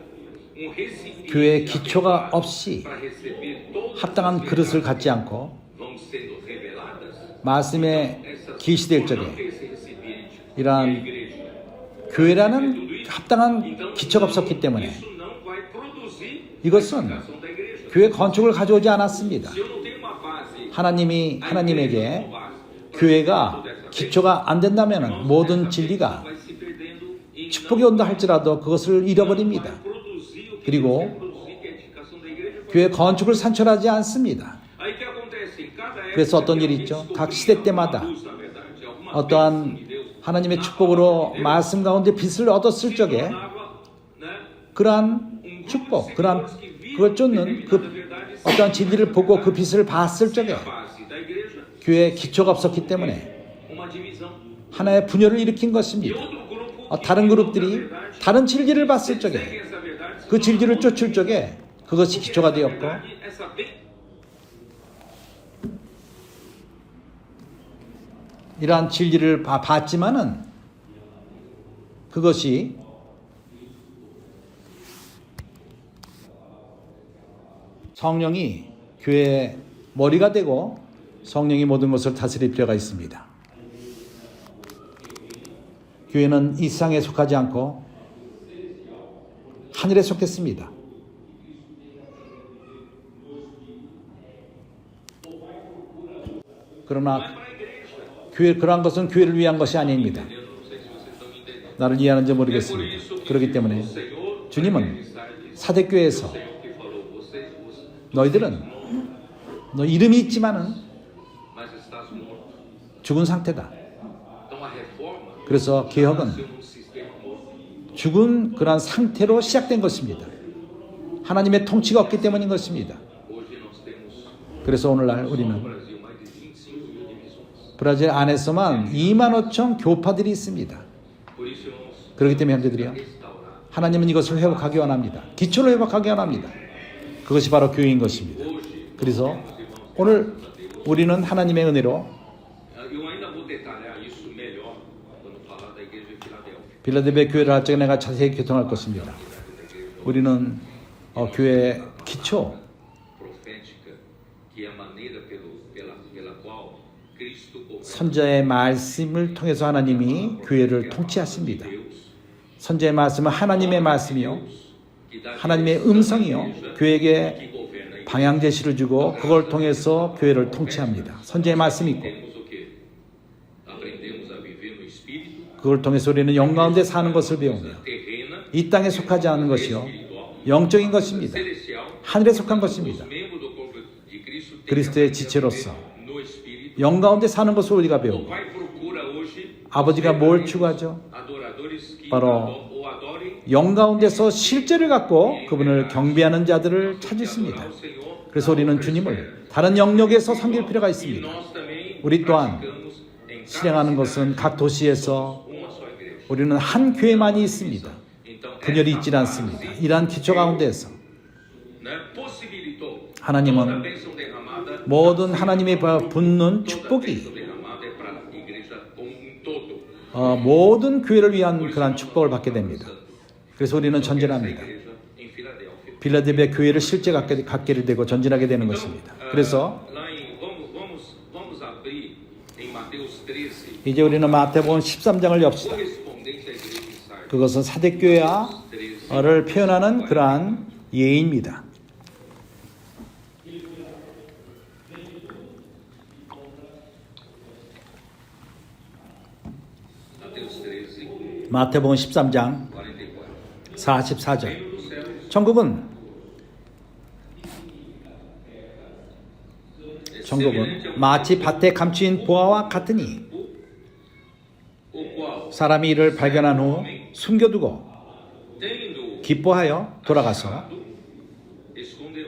recipiente 교회의 기초가 없이 para receber todas 합당한 as 그릇을 verdades 갖지 않고 vão sendo reveladas. 말씀에 기시될 적에 Esse recipiente é a 이러한 igreja. 교회라는 합당한 기초가 없었기 때문에 Isso não vai produzir 이것은 edificação da igreja. 교회 건축을 가져오지 않았습니다. Se eu não tenho uma base, 하나님이 하나님에게 교회가 기초가 안 된다면 모든 진리가 vai se perdendo e 축복이 온다 할지라도 그것을 잃어버립니다. produzir o que 그리고 deve produzir, que é a edificação da igreja. 교회 건축을 산출하지 않습니다. Aí o que acontece? Em cada época, 그래서 어떤 일이 있죠? 각 시대 때마다 luz, na verdade, alguma 어떠한 bênção de Deus, 하나님의 축복으로 말씀 가운데 빛을 얻었을 적에 tornava, né, 그러한 축복, 그러한 그걸 쫓는 그 어떠한 진리를 보고 그 빛을 봤을 적에 a base da igreja, 교회에 기초가 없었기 때문에 uma divisão. 하나의 분열을 일으킨 E 것입니다. outro grupo 다른 그룹들이 다른 진리를 봤을 segue 적에 essa verdade, 그 진리를 쫓을 적에 그것이 기초가 되었고 essa bem 이러한 진리를 봤지만은 그것이 성령이 교회의 머리가 되고 성령이 모든 것을 다스릴 필요가 있습니다. 교회는 이 세상에 속하지 않고 하늘에 속했습니다. 그러나 교회 그러한 것은 교회를 위한 것이 아닙니다. 나를 이해하는지 모르겠습니다. 그렇기 때문에 주님은 사대교회에서 너희들은 너 이름이 있지만은 mas estás morto. 죽은 상태다. Então a reforma 그래서 개혁은 nasceu num sistema morto. 죽은 그러한 상태로 시작된 것입니다. 하나님의 통치가 없기 때문인 것입니다. Hoje nós temos 그래서 오늘날 no 우리는 Brasil mais de 25 mil divisões. 브라질 안에서만 2만 5천 교파들이 있습니다. Por isso, irmãos, 그렇기 때문에 형제들이요, restaurar 하나님은 이것을 회복하기 원합니다. 기초를 회복하기 원합니다. 그것이 바로 교회인 것입니다. 그래서 오늘 우리는 하나님의 은혜로 eu ainda vou detalhar isso melhor quando falar da igreja de Filadélfia. 빌라델피아 교회를 할 적에 내가 자세히 교통할 것입니다. 우리는 교회의 기초, Profética, que é a maneira pela qual Cristo governa 선자의 말씀을 통해서 하나님이 교회를 통치하십니다. 선자의 말씀은 하나님의 말씀이요, que dá 하나님의 음성이요, 교회에게 방향 제시를 주고 그걸 통해서 교회를 통치합니다. 선자의 말씀이 있고 temos o que? Aprendemos a viver no Espírito, 그걸 통해서 우리는 영 가운데 사는 것을 배우며 terrena, 이 땅에 속하지 않은 것이요 영적인 것입니다. celestial. 하늘에 속한 것입니다. Os membros do corpo de Cristo têm que 그리스도의 aprender a 지체로서 viver no Espírito. 영 가운데 사는 것을 우리가 O 배우고 Pai procura hoje 아버지가 뭘 추구하죠? adoradores que 바로 o adorem 영 가운데서 실제를 갖고 그분을 경배하는 자들을 찾으십니다. ao Senhor. 그래서 우리는 주님을 다른 영역에서 섬길 필요가 E 있습니다. nós também 우리 또한 praticamos em cada 실행하는 것은 각 도시에서 uma só igreja. 우리는 한 교회만이 있습니다. Então, 분열이 있지 않습니다. 이러한 기초 가운데에서 né, possibilitou 하나님은 toda a bênção derramada, 모든 하나님의 붙는 toda a 축복이 bênção derramada é para a igreja como um todo. 모든 교회를 위한 그러한 축복을 받게 됩니다. 그래서 우리는 전진합니다. Igreja em Filadélfia. 빌라델피아 교회를 실제 갖게 되고 전진하게 되는 것입니다. 그래서 Lá em, vamos abrir em Mateus 13, 이제 우리는 마태복음 13장을 엽시다. correspondente à igreja de Sardes. 그것은 사대교회와 13. 표현하는 그러한 예입니다. Mateus 13, 마태복음 13장 44. 44절. Reino dos céus 천국은 마치 밭에 감추인 보화와 같으니 o qual, 사람이 이를 발견한 후 숨겨두고 tendo 기뻐하여 돌아가서 escondeu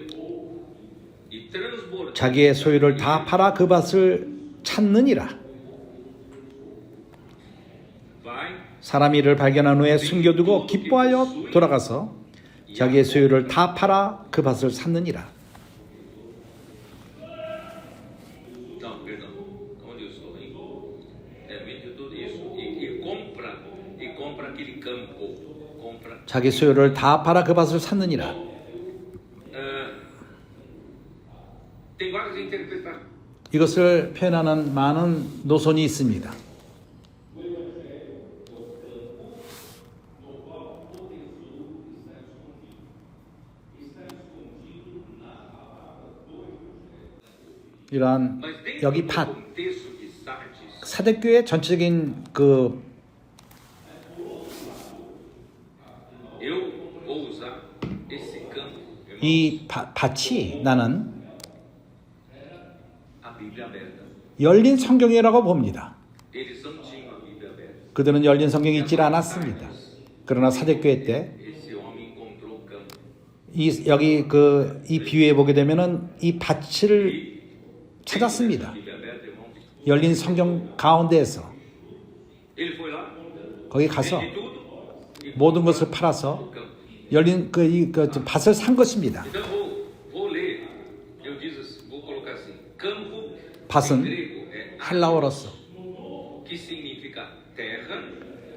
e transbordou 자기의 소유를 다 팔아 그 밭을 찾느니라. vai 사람이 이를 발견한 후에 숨겨두고 기뻐하여 돌아가서 자기의 소유를 다 팔아 그 밭을 샀느니라. não, perdão, onde eu estou aí? Vende tudo isso e compra aquele campo, compra. 자기 소유를 다 팔아 그 밭을 샀느니라. Tem várias interpretações. 이것을 표현하는 많은 노선이 있습니다. 이러한 Mas dentro 여기 do 밭, contexto de Sardes, 사대교의 전체적인 그 eu vou usar esse campo, irmão, 이 밭이 나는 a Bíblia aberta. 열린 성경이라고 봅니다. Eles não tinham a Bíblia aberta. 그들은 열린 성경이 있질 않았습니다. 그러나 사대교회 때 Esse homem encontrou o campo. 여기 이 비유에 보게 되면은 이 밭을 찾았습니다. A Bíblia aberta, irmão. 열린 성경 가운데에서 Ele foi lá, 거기 가서 vende tudo e 모든 것을 팔아서 열린 밭을 산 것입니다. então vou ler. Eu vou colocar assim: campo 밭은 em grego é 헬라어로서 que significa terra,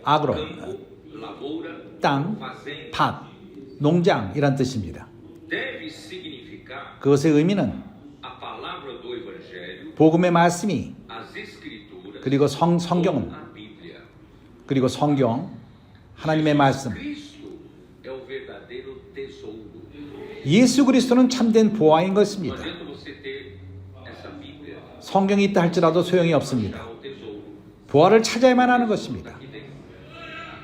아그로, campo, lavoura, 땅, fazenda. 밭, 농장이란 뜻입니다. Deve significar 그것의 의미는 a palavra do evangelho, 복음의 말씀이 as escrituras, 그리고 성경은 a Bíblia. 그리고 성경 하나님의 말씀 Cristo é o verdadeiro tesouro. 예수 그리스도는 참된 보화인 Não 것입니다. adianta você ter essa Bíblia, 성경이 있다 할지라도 소용이 없습니다. achar o tesouro 보화를 찾아야만 하는 것입니다. aqui dentro.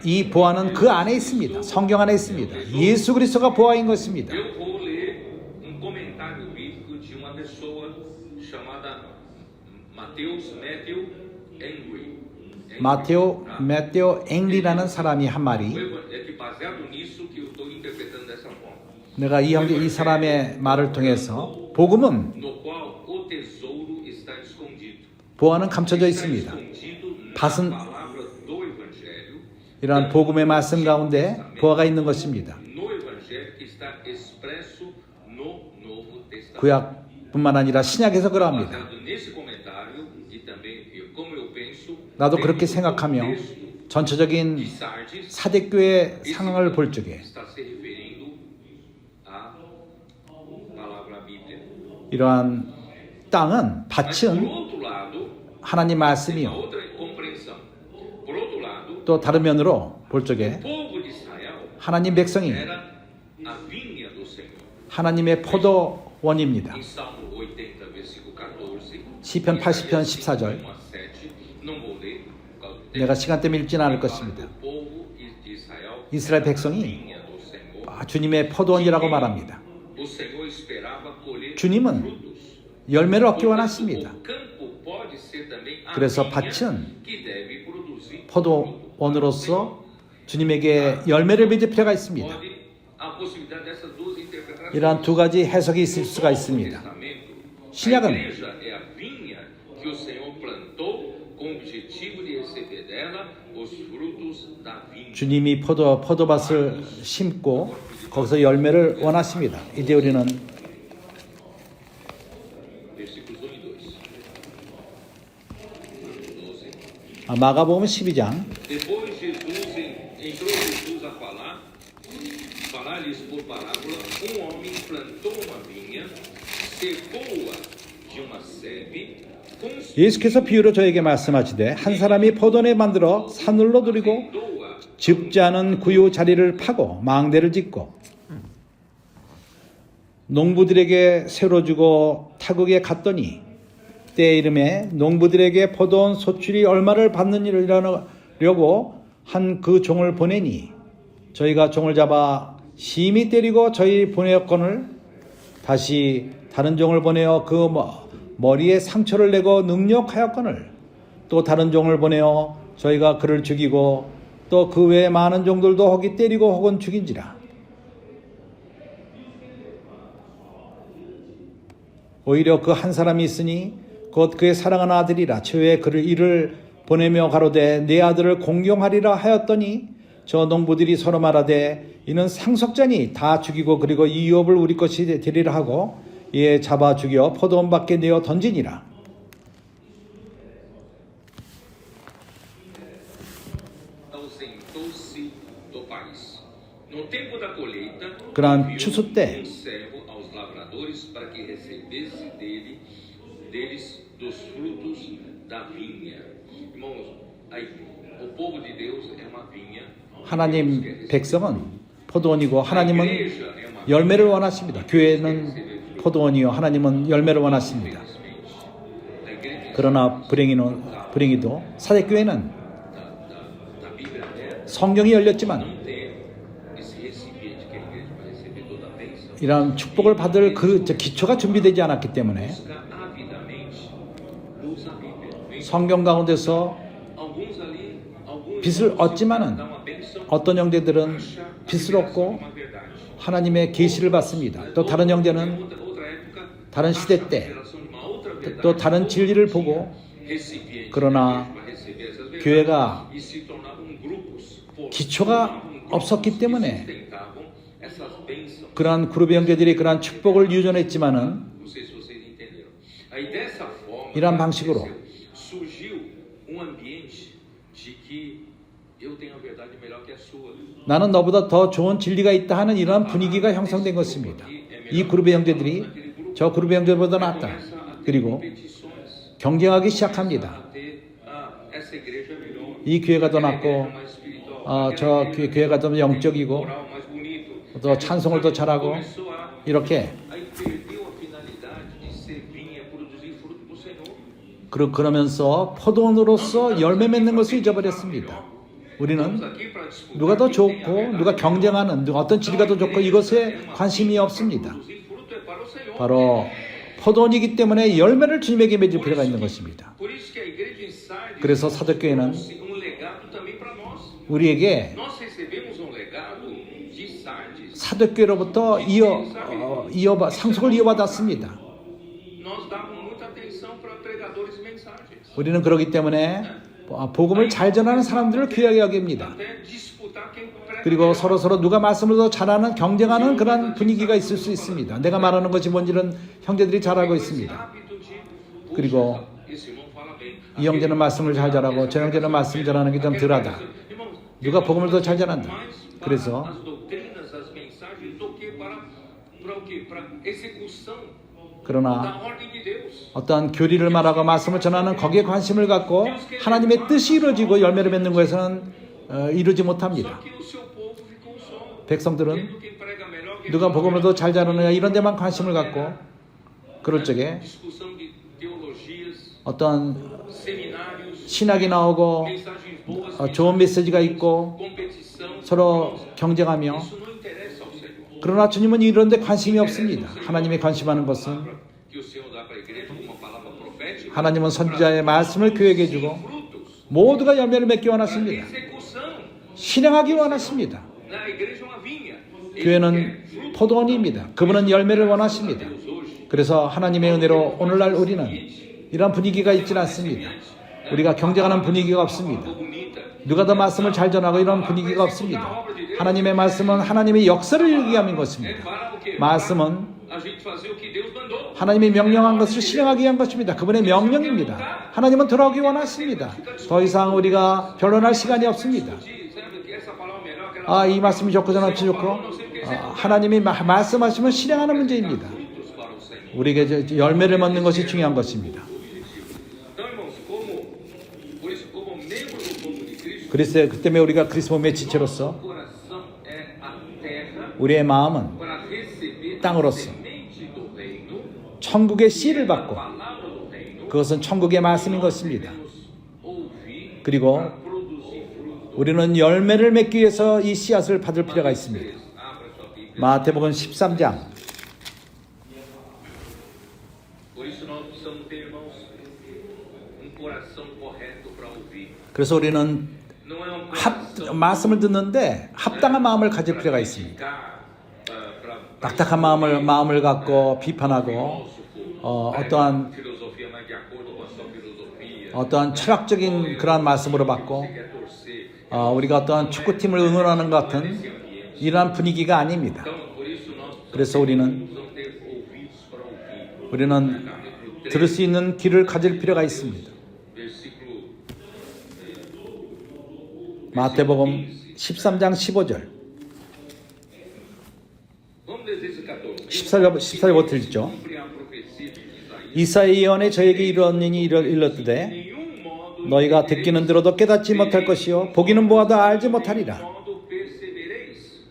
이 보화는 그 안에 있습니다. 성경 안에 있습니다. 예수 그리스도가 보화인 것입니다. Eu vou ler comentário bíblico de uma pessoa chamada Matthew Henry. 마테오 앵리라는 사람이 한 말이 É que baseado nisso que eu estou interpretando dessa forma. 내가 이 사람의 말을 통해서 복음은 No qual o tesouro está escondido. 보화는 감춰져 있습니다. Escondido na 밭은 palavra do evangelho. 이러한 복음의 말씀 가운데 보화가 있는 것입니다. No evangelho que está expresso no Novo Testamento. 구약뿐만 아니라 신약에서 그러합니다. Baseado nesse comentário e também como eu penso, 나도 그렇게 생각하며 전체적인 de Sardes 사대교의 상황을 볼 적에 está se referindo à palavra Bíblia. 이러한 땅은 Mas por 밭은 outro lado, 하나님 tem 말씀이요. outra compreensão. Por outro lado, 또 다른 면으로 볼 적에 o povo de Israel 하나님 백성이 era a vinha do Senhor. 하나님의 포도원입니다. Em Salmo 80, versículo 14, 시편 80편 14절. 1 a 7, não vou ler, por causa do tempo. 내가 시간 때문에 읽지는 않을 Fala que 것입니다. o povo de Israel 이스라엘 era a 백성이 vinha do Senhor. 주님의 포도원이라고 말합니다. O Senhor esperava colher 주님은 frutos. 열매를 얻기 원하십니다. O campo pode ser também a 그래서 vinha 밭은 que deve produzir 포도원으로서 주님에게 열매를 맺을 필요가 있습니다. pode a possibilidade dessas duas interpretações. 이러한 두 가지 해석이 있을 수가 No 있습니다. Testamento, a 신약은 igreja é a vinha que o Senhor plantou com o objetivo de receber dela os frutos da vinha. 주님이 포도밭을 심고 거기서 열매를 원하십니다. 이제 우리는 Versículos 1 e 2. 12. 마가복음 12장 Depois entrou Jesus a falar-lhes por parábola. Homem plantou uma vinha, secou-a de uma sebe, 예수께서 비유로 저에게 말씀하시되 한 사람이 포도원을 만들어 산울로 들이고 convidou-a 즙지 않은 구유 자리를 파고 망대를 짓고 농부들에게 새로 주고 타국에 갔더니 때 이름에 농부들에게 포도원 소출이 얼마를 받는 일을 일하려고 한 그 종을 보내니 저희가 종을 잡아 심히 때리고 저희 보내었건을 다시 다른 종을 보내어 그 머리에 상처를 내고 능욕하였거늘 또 다른 종을 보내어 저희가 그를 죽이고 또 그 외에 많은 종들도 혹이 때리고 혹은 죽인지라. 오히려 그 한 사람이 있으니 곧 그의 사랑하는 아들이라 최후에 그를 이를 보내며 가로되 내 아들을 공경하리라 하였더니 저 농부들이 서로 말하되 이는 상속자니 다 죽이고 그리고 이 유업을 우리 것이 되리라 하고 이에 잡아 죽여 포도원 밖에 내어 던지니라. Ausentou-se do país. No tempo da colheita, 그러한 enviou 추수 때 servo aos lavradores para que recebesse deles dos frutos da vinha. Irmãos, o povo de Deus é uma vinha. 하나님 백성은 포도원이고 하나님은 열매를 원하십니다. 교회는 포도원이요 하나님은 열매를 원하십니다. 그러나 불행히도 사대교회는 성경이 열렸지만 이런 축복을 받을 그 기초가 준비되지 않았기 때문에 성경 가운데서 빛을 얻지만은 어떤 형제들은 빛을 얻고 하나님의 계시를 받습니다. 또 다른 형제는 다른 시대 때 또 다른 진리를 보고 그러나 교회가 기초가 없었기 때문에 그러한 그룹의 형제들이 그러한 축복을 유전했지만은 이러한 방식으로 나는 너보다 더 좋은 진리가 있다 하는 이러한 분위기가 형성된 것입니다. 이 그룹의 형제들이 저 그룹의 형제들보다 낫다. 그리고 경쟁하기 시작합니다. 이 교회가 더 낫고 저 교회가 더 영적이고 더 찬송을 더 잘하고 이렇게 그러면서 포도원으로서 열매 맺는 것을 잊어버렸습니다. 우리는 누가 더 좋고 누가 경쟁하는 어떤 진리가 더 좋고 이것에 관심이 없습니다. 바로 포도원이기 때문에 열매를 주님에게 맺을 필요가 있는 것입니다. 그래서 사도교회는 우리에게 사도교회로부터 상속을 이어받았습니다. 우리는 그렇기 때문에 복음을 잘 전하는 사람들을 귀하게 여깁니다. 그리고 서로 누가 말씀을 더 잘하는 경쟁하는 그런 분위기가 있을 수 있습니다. 내가 말하는 것이 뭔지는 형제들이 잘 알고 있습니다. 그리고 이 형제는 말씀을 잘 전하고 저 형제는 말씀 전하는 게 좀 덜하다. 누가 복음을 더 잘 전한다. 그래서 그러나 어떠한 교리를 말하고 말씀을 전하는 거기에 관심을 갖고 하나님의 뜻이 이루어지고 열매를 맺는 것에서는 이루지 못합니다. 백성들은 누가 복음을 더 잘 전하느냐 이런 데만 관심을 갖고 그럴 적에 어떤 신학이 나오고 좋은 메시지가 있고 서로 경쟁하며 그러나 주님은 이런 데 관심이 없습니다. 하나님이 관심하는 것은 하나님은 선지자의 말씀을 교회에게 주고 모두가 열매를 맺기 원하십니다. 실행하기 원하십니다. 교회는 포도원입니다. 그분은 열매를 원하십니다. 그래서 하나님의 은혜로 오늘날 우리는 이런 분위기가 있지는 않습니다. 우리가 경쟁하는 분위기가 없습니다. 누가 더 말씀을 잘 전하고 이런 분위기가 없습니다. 하나님의 말씀은 하나님의 역사를 이루기 위함인 것입니다. 말씀은 하나님이 명령한 것을 실행하기 위한 것입니다. 그분의 명령입니다. 하나님은 돌아오기 원하십니다. 더 이상 우리가 변론할 시간이 없습니다. 이 말씀이 좋고 저는 좋고 하나님이 말씀하시면 실행하는 문제입니다. 우리에게 열매를 맺는 것이 중요한 것입니다. 그래서 그 때문에 우리가 그리스도 몸의 지체로서 coração é a terra 우리의 마음은 para receber a 땅으로서 semente do reino, 천국의 씨를 받고 palavra do reino, 그것은 천국의 말씀인 것입니다. ouvir, 그리고 produzir fruto. 우리는 열매를 맺기 위해서 이 씨앗을 받을 필요가 있습니다. Abra sua Bíblia. 마태복음 13장 Por isso nós precisamos ter, irmãos, coração correto para ouvir. 그래서 우리는 Não é um coração 말씀을 듣는데 합당한 마음을 가질 필요가 있습니다. 딱딱한 마음을 갖고 비판하고 어떠한 filosofia mais de acordo com a sua filosofia. 어떠한 철학적인 그러한 말씀으로 받고 Quer torcer. 우리가 어떠한 축구팀을 응원하는 것 같은 이러한 분위기가 아닙니다. Então, por isso nós 그래서 우리는 precisamos ter ouvidos para ouvir. 우리는 Capítulo 3, 들을 수 있는 귀를 가질 필요가 있습니다. versículo 마태복음 13장 15절 Vamos ler esse 14. 14절부터 읽죠. Cumpre a profecia de Isaías. 이사의 예언에 저에게 이르렀느니 이르렀되 Nenhum modo 너희가 듣기는 들어도 깨닫지 못할 것이요 보기는 보아도 알지 못하리라. modo percebereis.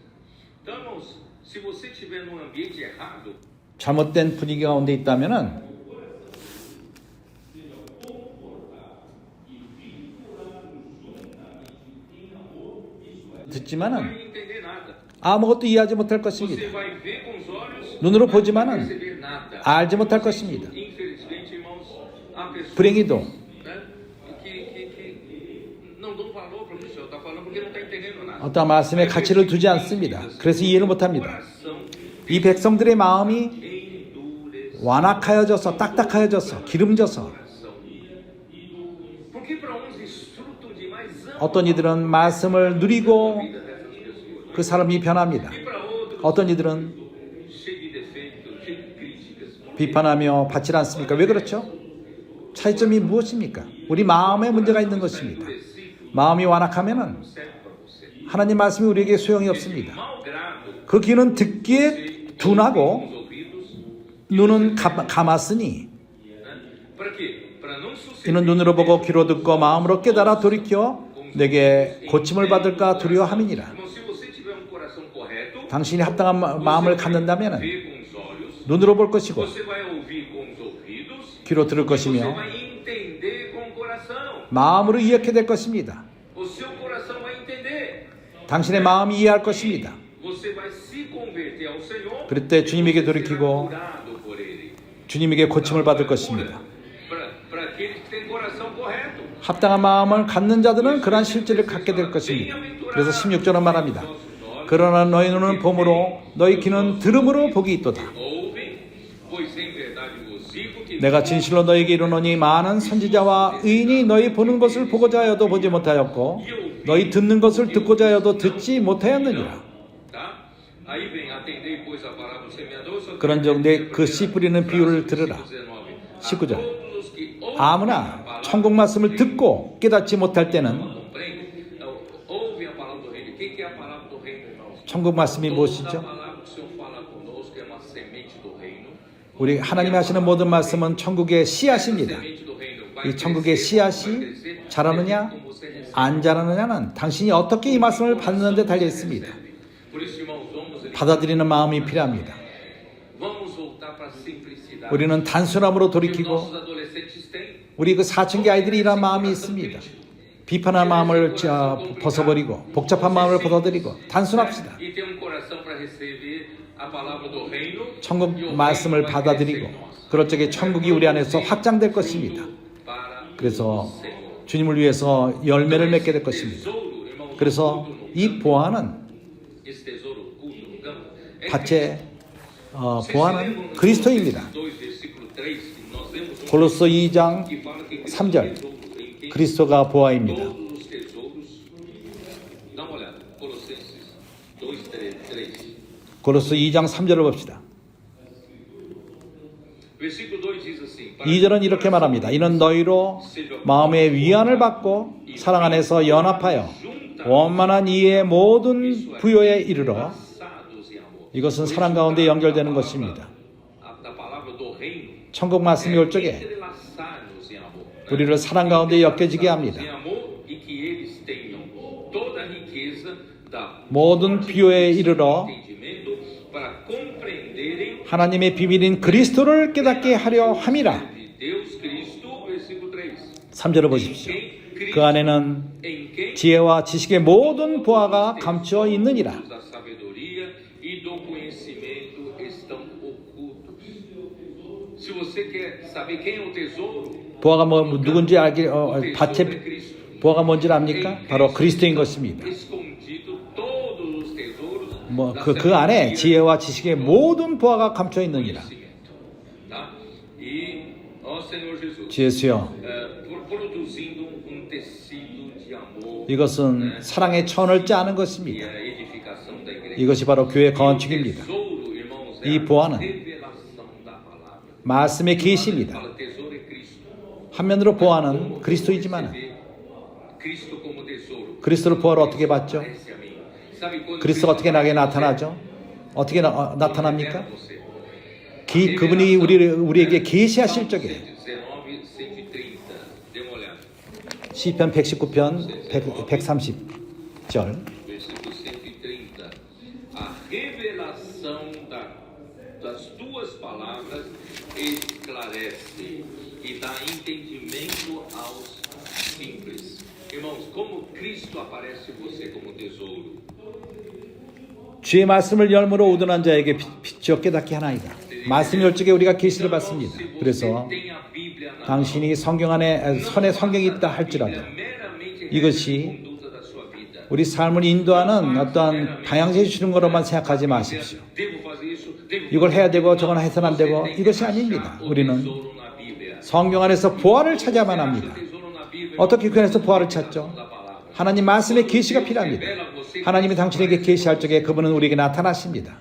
Então, irmãos, se você estiver num ambiente errado, 잘못된 분위기 가운데 있다면은 não 듣지만은 vai entender nada. 아무것도 이해하지 못할 Você 것입니다. vai ver com os olhos, 눈으로 mas não vai 보지만은 perceber nada. 알지 못할 것입니다. Infelizmente, irmãos, há pessoas 불행히도 né, que não dão valor para o que o Senhor está falando porque não está entendendo nada. 어떠한 말씀에 가치를 두지 않습니다. 그래서 이해를 못합니다. Coração 이 백성들의 마음이 endurecido. 완악하여져서 딱딱하여져서 기름져서 Porque para uns desfrutam de mais ampla 어떤 이들은 말씀을 누리고 vida dessas pessoas. 그 사람이 변합니다. E para outros, 어떤 이들은 cheio de defeitos, cheio de críticas. Por quê? 비판하며 받지 않습니까? 왜 그렇죠? 차이점이 무엇입니까? 우리 마음에 문제가 있는 것입니다. 마음이 완악하면은 Serve para você. 하나님 말씀이 우리에게 소용이 없습니다. Mau grado, 그 귀는 듣기에 둔하고 os ouvidos, 눈은 감았으니 né? Para quê? Para não suceder. 이는 눈으로 보고 귀로 듣고 마음으로 깨달아 돌이켜 내게 고침을 받을까 두려워함이니라. Irmão, se você tiver um coração correto, 당신이 합당한 마음을 você vai 갖는다면 ver com os olhos, 눈으로 볼 것이고 você vai ouvir com os ouvidos, 귀로 들을 você 것이며 vai entender com o coração. 마음으로 이해하게 될 것입니다. O seu coração vai entender. 당신의 마음이 이해할 것입니다. Você vai se converter ao Senhor. 그럴 때 주님에게 돌이키고 Curado por ele. 주님에게 고침을 받을 것입니다. Para aqueles que têm coração correto. 합당한 마음을 갖는 자들은 그러한 실제를 갖게 될 것입니다. 그래서 16절은 말합니다. 그러나 너희 눈은 봄으로 너희 귀는 들음으로 복이 있도다. Ouve, pois em verdade vos digo que 내가 진실로 너희에게 이르노니 많은 선지자와 의인이 너희 보는 것을 보고자 하여도 보지 못하였고 너희 듣는 것을 듣고자 하여도 듣지 못하였느니라. tá? Aí vem, atendei pois a palavra do semeador. só que 그런즉 내 그 씨 뿌리는 비유를 들으라. 19절. todos os que ouvem 아무나 a palavra 천국 말씀을 듣고 깨닫지 못할 때는 compreendem, ouve a palavra do reino. O que é a palavra do reino, irmãos? 천국 말씀이 Toda a 무엇이죠? palavra que o Senhor fala conosco é uma semente do reino. 우리 하나님이 하시는 모든 말씀은 천국의 씨앗입니다. Semente do reino vai 이 천국의 crescer, vai 씨앗이 crescer, 자라느냐 como você recebe. 안 자라느냐는 당신이 어떻게 이 말씀을 받는 데 달려 있습니다. Por isso, irmãos, vamos 받아들이는 마음이 필요합니다. vamos voltar para a simplicidade. 우리는 단순함으로 Que 돌이키고 nossos adolescentes têm. 우리 그 사춘기 아이들이 이런 마음이 있습니다. 비판한 마음을 벗어버리고 복잡한 마음을 벗어들이고 단순합시다. E tem um coração para receber a palavra do reino. 천국 E o 말씀을 reino vai crescer 받아들이고 em nós. 그럴 적에 천국이 우리 안에서 확장될 것입니다. Para 그래서 o Senhor. 주님을 위해서 열매를 맺게 될 것입니다. Tesouro, irmãos, 그래서 oculto no 이 campo. 보화는 Esse tesouro oculto no campo é 밭의 Vocês se 보화는 lembram no 그리스도입니다. Colossenses 2, versículo 3, que nós lemos um 골로새 2장 que fala que 3절 tesouro em quem 그리스도가 보화입니다. todos os tesouros. Dá uma olhada. Colossenses 2, 3. 골로새 2장 3절을 봅시다. Versículo 2 diz assim: 2절은 이렇게 말합니다. 이는 너희로 마음의 위안을 받고 사랑 안에서 연합하여 원만한 이해의 모든 부요에 이르러 Passados em amor. 이것은 사랑 가운데 연결되는 것입니다. Da palavra do reino. 천국 말씀이 올 적에 Entrelaçados em amor. 우리를 사랑 가운데 엮여지게 합니다. Em amor e que eles tenham 모든 비유에 이르러 entendimento para compreenderem 하나님의 비밀인 그리스도를 깨닫게 하려 함이라. de Deus Cristo, versículo 3. 3절을 보십시오. Quem 그 안에는 em quem 지혜와 지식의 모든 보화가 감추어 있느니라. da sabedoria e do conhecimento estão ocultos. Se você quer saber quem é o tesouro, 보화가 누군지 알기 o tesouro é 밭의 Cristo. 보화가 뭔지 압니까? 바로 그리스도인 것입니다. Escondido todos os tesouros da 그 안에 sabedoria 지혜와 지식의 모든 보화가 감춰 있느니라. conhecimento. Tá? E, ó Senhor Jesus, 주 예수여, produzindo tecido de amor 이것은 사랑의 천을 짜는 e 것입니다. a edificação da igreja. 이것이 바로 교회 건축입니다. Tesouro, irmãos, 이 é a 보화는 revelação da palavra. 말씀의 계시입니다. Fala, tesouro é Cristo. 한면으로 보화는 그리스도이지만 Você vê Cristo como tesouro. 그리스도를 보화로 어떻게 봤죠? Parece a mim. Sabe quando 그리스도가 어떻게 나게 나타나죠? 어떻게 나타납니까? 그분이 우리에게 계시하실 적에 19, 130. Dê uma olhada. 시편 119편 130절 Versículo 130. A revelação das tuas palavras esclarece e dá entendimento aos simples. Irmãos, como Cristo aparece você como tesouro? 주의 말씀을 열무로 우둔한 자에게 비추어 깨닫게 하나이다. 말씀 열적에 우리가 계시를 받습니다. 그래서 Tem a Bíblia na 당신이 성경 안에 손에 성경이 있다 할지라도 meramente 이것이 conduta da sua vida. 우리 삶을 인도하는 어떠한 방향제 주는 것로만 생각하지 마십시오. Devo fazer isso? Devo 이걸 해야 되고 저건 해서는 안 되고 이것이 아닙니다. 우리는 tesouro na Bíblia. 성경 안에서 보화를 찾아야만 합니다. Tesouro na Bíblia. 어떻게 그 안에서 보화를 찾죠? 하나님 말씀의 계시가 필요합니다. 하나님이 당신에게 계시할 적에 그분은 우리에게 나타나십니다.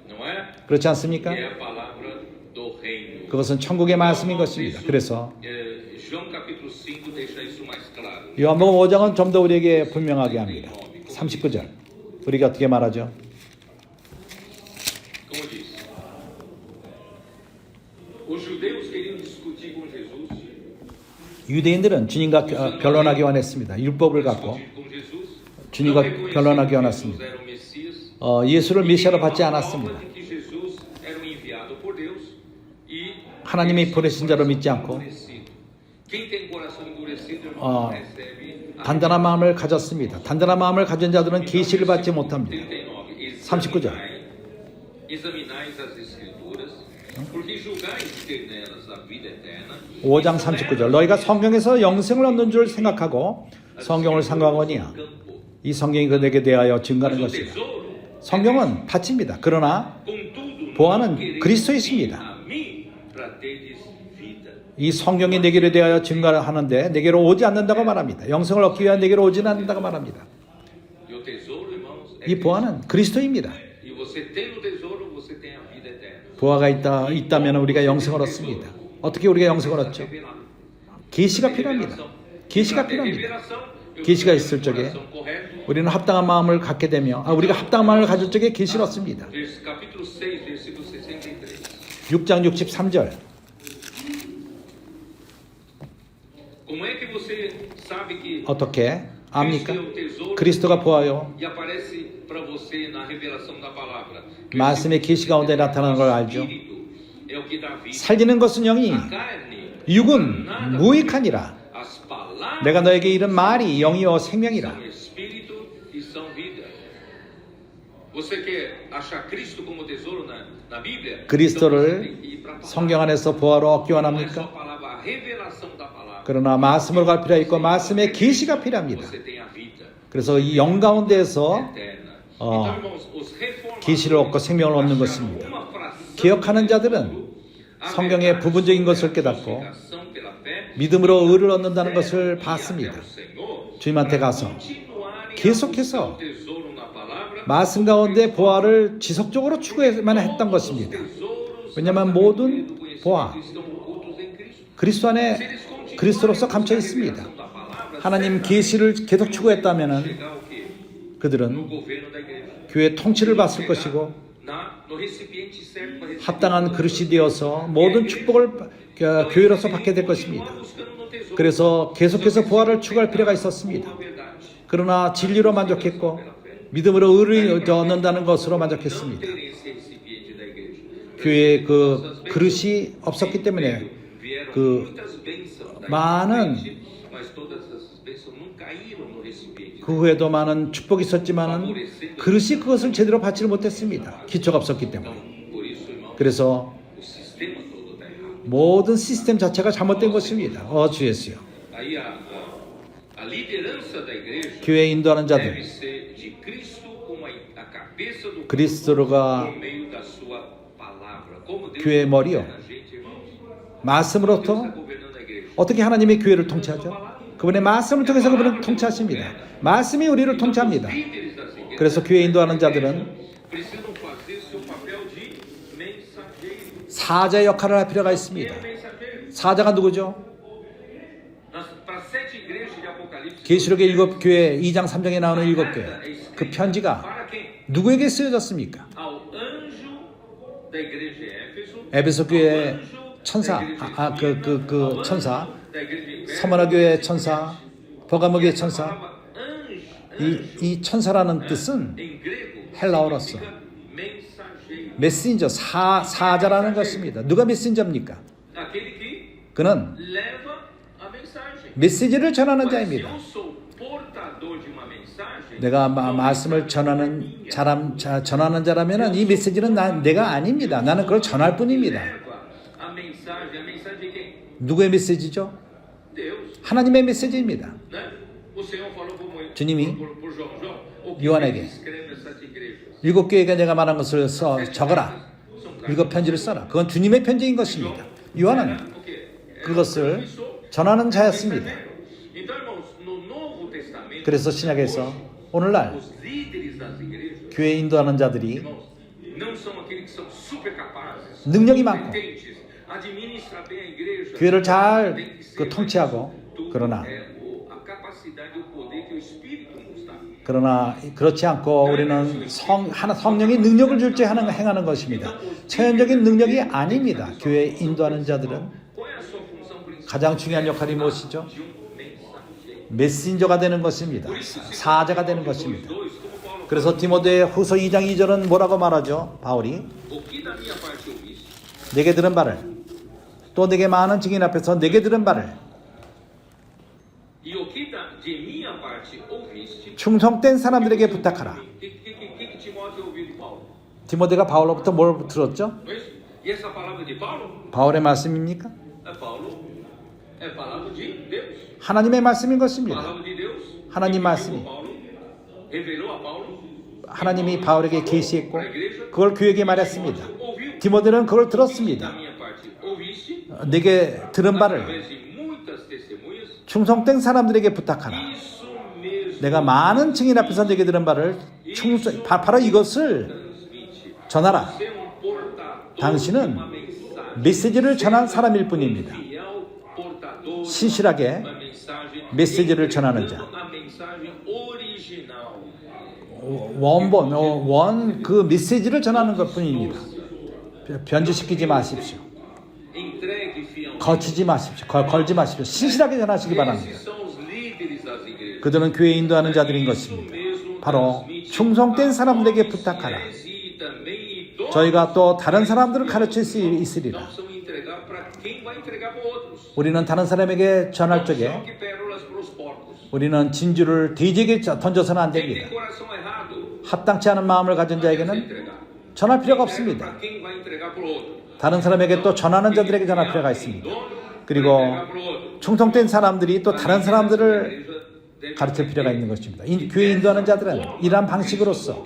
Não é? 그렇지 않습니까? É a palavra do reino. 그것은 천국의 말씀인 것입니다. 그래서 João capítulo 5 deixa isso mais claro. 요한복음 5장은 좀 더 우리에게 분명하게 합니다. 39절. 우리가 어떻게 말하죠? Como diz? Os judeus queriam discutir com Jesus. 유대인들은 주님과 변론하기 원했습니다. 율법을 갖고 Discutir com Jesus. 주님과 Não reconheciam 변론하기 que 원했습니다. Jesus era o Messias. 예수를 메시아로 받지 Prova 않았습니다. de que Jesus era um enviado por Deus e 하나님이 보내신 자로 믿지 않고 endurecido. Quem tem coração endurecido, irmão, recebe a 단단한 마음을 가졌습니다. 단단한 마음을 가진 자들은 계시를 받지 못합니다. 39. 39절. Examinais as escrituras, porque julgais ter nelas a vida eterna. 5장 39절. 너희가 성경에서 영생을 얻는 줄 생각하고 성경을 상고하거니와 이 성경이 그에게 대하여 증거하는 것이다. 성경은 밭입니다. 그러나 보화는 그리스도에 있습니다. 이 성경이 내게로 대하여 증거하는데 내게로 오지 않는다고 말합니다. 영생을 얻기 위한 내게로 오지는 않는다고 말합니다. 이 보화는 그리스도입니다. 보화가 있다면 우리가 영생을 얻습니다. 어떻게 우리가 영생을 얻죠? 계시가 필요합니다. 계시가 필요합니다. 계시가 있을 적에 우리는 합당한 마음을 갖게 되며 우리가 합당한 마음을 가질 적에 계시를 얻습니다. 6장 63절. 어떻게 압니까? 그리스도가 보아요. 말씀의 계시 가운데 나타나는 걸 알죠. 살리는 것은 영이 육은 무익하니라. 내가 너에게 이른 말이 영이요 생명이라. 그리스도를 성경 안에서 보화로 얻기 원합니까? 그러나 말씀으로 갈 필요가 있고 말씀의 계시가 필요합니다. 그래서 이 영 가운데에서 계시를 얻고 생명을 얻는 것입니다. 기억하는 자들은 성경의 부분적인 것을 깨닫고 믿음으로 의를 얻는다는 것을 봤습니다. 주님한테 가서 계속해서 말씀 가운데 보화를 지속적으로 추구해야만 했던 것입니다. 왜냐하면 모든 보화 그리스도 안에 그리스도로서 감춰 있습니다. 하나님 계시를 계속 추구했다면 그들은 교회 통치를 받을 것이고 합당한 그릇이 되어서 모든 축복을 교회로서 받게 될 것입니다. 그래서 계속해서 보화를 추구할 필요가 있었습니다. 그러나 진리로 만족했고 믿음으로 의를 얻는다는 것으로 만족했습니다. terem esse recipiente da igreja. 교회에 그 그릇이 없었기 때문에 Vieram 그 muitas bênçãos da 많은 igreja, mas todas essas bênçãos não caíram no recipiente. 그 후에도 많은 축복이 있었지만은 그릇이 그것을 제대로 받지를 못했습니다. 기초가 없었기 때문에. Então, por isso, irmão, 그래서 o sistema todo está errado. 모든 시스템 자체가 잘못된 것입니다. 주 예수요. Aí a liderança da igreja 교회 인도하는 deve 자들, ser de Cristo como a cabeça do corpo 그리스도가 por meio da sua palavra. Como Deus 교회의 머리요. governa a gente, irmãos. 말씀으로부터 Deus está governando a igreja. 어떻게 하나님의 교회를 통치하죠? 그분의 말씀을 통해서 그분은 통치하십니다. 말씀이 우리를 통치합니다. Líderes das igrejas 그래서 교회 인도하는 자들은 precisam fazer seu papel de mensageiro. 사자 역할을 할 필요가 있습니다. Mensageiro. 사자가 누구죠? Para 7 igrejas de Apocalipse, 계시록의 7교회 2장 3장에 나오는 7교회 그 편지가 para quem? 누구에게 쓰여졌습니까? Ao anjo da igreja de Éfeso, 에베소 교회 ao anjo 천사, da igreja de 그 천사, da igreja de Éfeso, 서머나 교회 천사, 버가모 교회 essa 천사. palavra anjo, 이 천사라는 뜻은 em grego, 헬라어로서 significa mensageiro. 메신저, 사자라는 것입니다. 누가 메신저입니까? Aquele que 그는 leva a mensagem. 메시지를 전하는 Mas se 자입니다. eu sou portador de uma mensagem, 내가 말씀을 전하는 자라면은 이 메시지는 내가 아닙니다. 나는 그걸 전할 뿐입니다. leva a mensagem de quem? 누구의 메시지죠? Deus. 하나님의 메시지입니다. Né? O Senhor falou por Moisés, 주님이 por João, o que 요한에게 escreve essas igrejas. 7교회가 내가 말한 것을 적어라. 7편지를 써라. 그건 주님의 편지인 것입니다. 요한은 O quê? 그것을 전하는 자였습니다. Então, irmãos, no Novo Testamento, 그래서 신약에서 오늘날 os líderes das igrejas, 교회 인도하는 자들이 irmãos, não são aqueles que são super capazes, 능력이 많고 competentes, administrar bem a igreja. 교회를 잘 Tem que ser, 통치하고 tudo 그러나 a capacidade, o poder que o Espírito nos dá. 그러나 그렇지 않고 우리는 성령이 능력을 줄 때 행하는 것입니다. 체현적인 능력이 아닙니다. 교회 인도하는 자들은 Qual é a sua função principal? 가장 중요한 역할이 무엇이죠? De mensageiro. 메신저가 되는 것입니다. 사자가 되는 것입니다. Dois, como Paulo 그래서 디모데 후서 2장 2절은 뭐라고 말하죠? 바울이 o que da minha parte ouviste, 내게 들은 바를 또 내게 많은 증인 앞에서 내게 들은 바를 e o que de minha parte ouviste, 충성된 사람들에게 부탁하라. o que Timóteo ouviu de Paulo? 디모데가 바울로부터 뭘 들었죠? Não é isso? E essa palavra de Paulo 바울의 말씀입니까? é palavra de Deus. 하나님의 말씀인 것입니다. Palavra de Deus. 하나님 말씀이 Paulo revelou a Paulo. 하나님이 바울에게 계시했고 그걸 교회에게 말했습니다. Ouviu 디모데는 그걸 da 들었습니다. minha parte ouviste, 내게 들은 바를 através de muitas testemunhas. 충성된 사람들에게 부탁하라. Isso mesmo 내가 많은 증인 앞에서 내게 들은 바를 바로 이것을 transmite. 전하라. Ser portador 당신은 de uma mensagem. 메시지를 전한 사람일 뿐입니다. Fiel portador 신실하게 da mensagem. 메시지를 전하는 자. A mensagem original. 원 그 메시지를 전하는 것뿐입니다. 변질시키지 마십시오. Entregue fielmente. 거치지 마십시오. 걸지 마십시오. 신실하게 전하시기 바랍니다. Esses são os líderes das igrejas. 그들은 교회 인도하는 자들인 것입니다. 바로 충성된 사람들에게 부탁하라. E também idosos 저희가 또 다른 사람들을 가르칠 수 있으리라. não são entregar para quem vai entregar para outros. 우리는 다른 사람에게 전할 Só 적에 que pérolas para os porcos. 우리는 진주를 돼지에게 던져서는 안 Quem 됩니다. tem coração errado, 합당치 않은 마음을 가진 não 자에게는 entregar. 전할 필요가 Entrega 없습니다. para quem vai entregar para o outro. 다른 사람에게 또 전하는 자들에게 전할 필요가 있습니다. 그리고 충성된 사람들이 또 다른 사람들을 가르칠 필요가 있는 것입니다. 교회 인도하는 자들은 이러한 방식으로서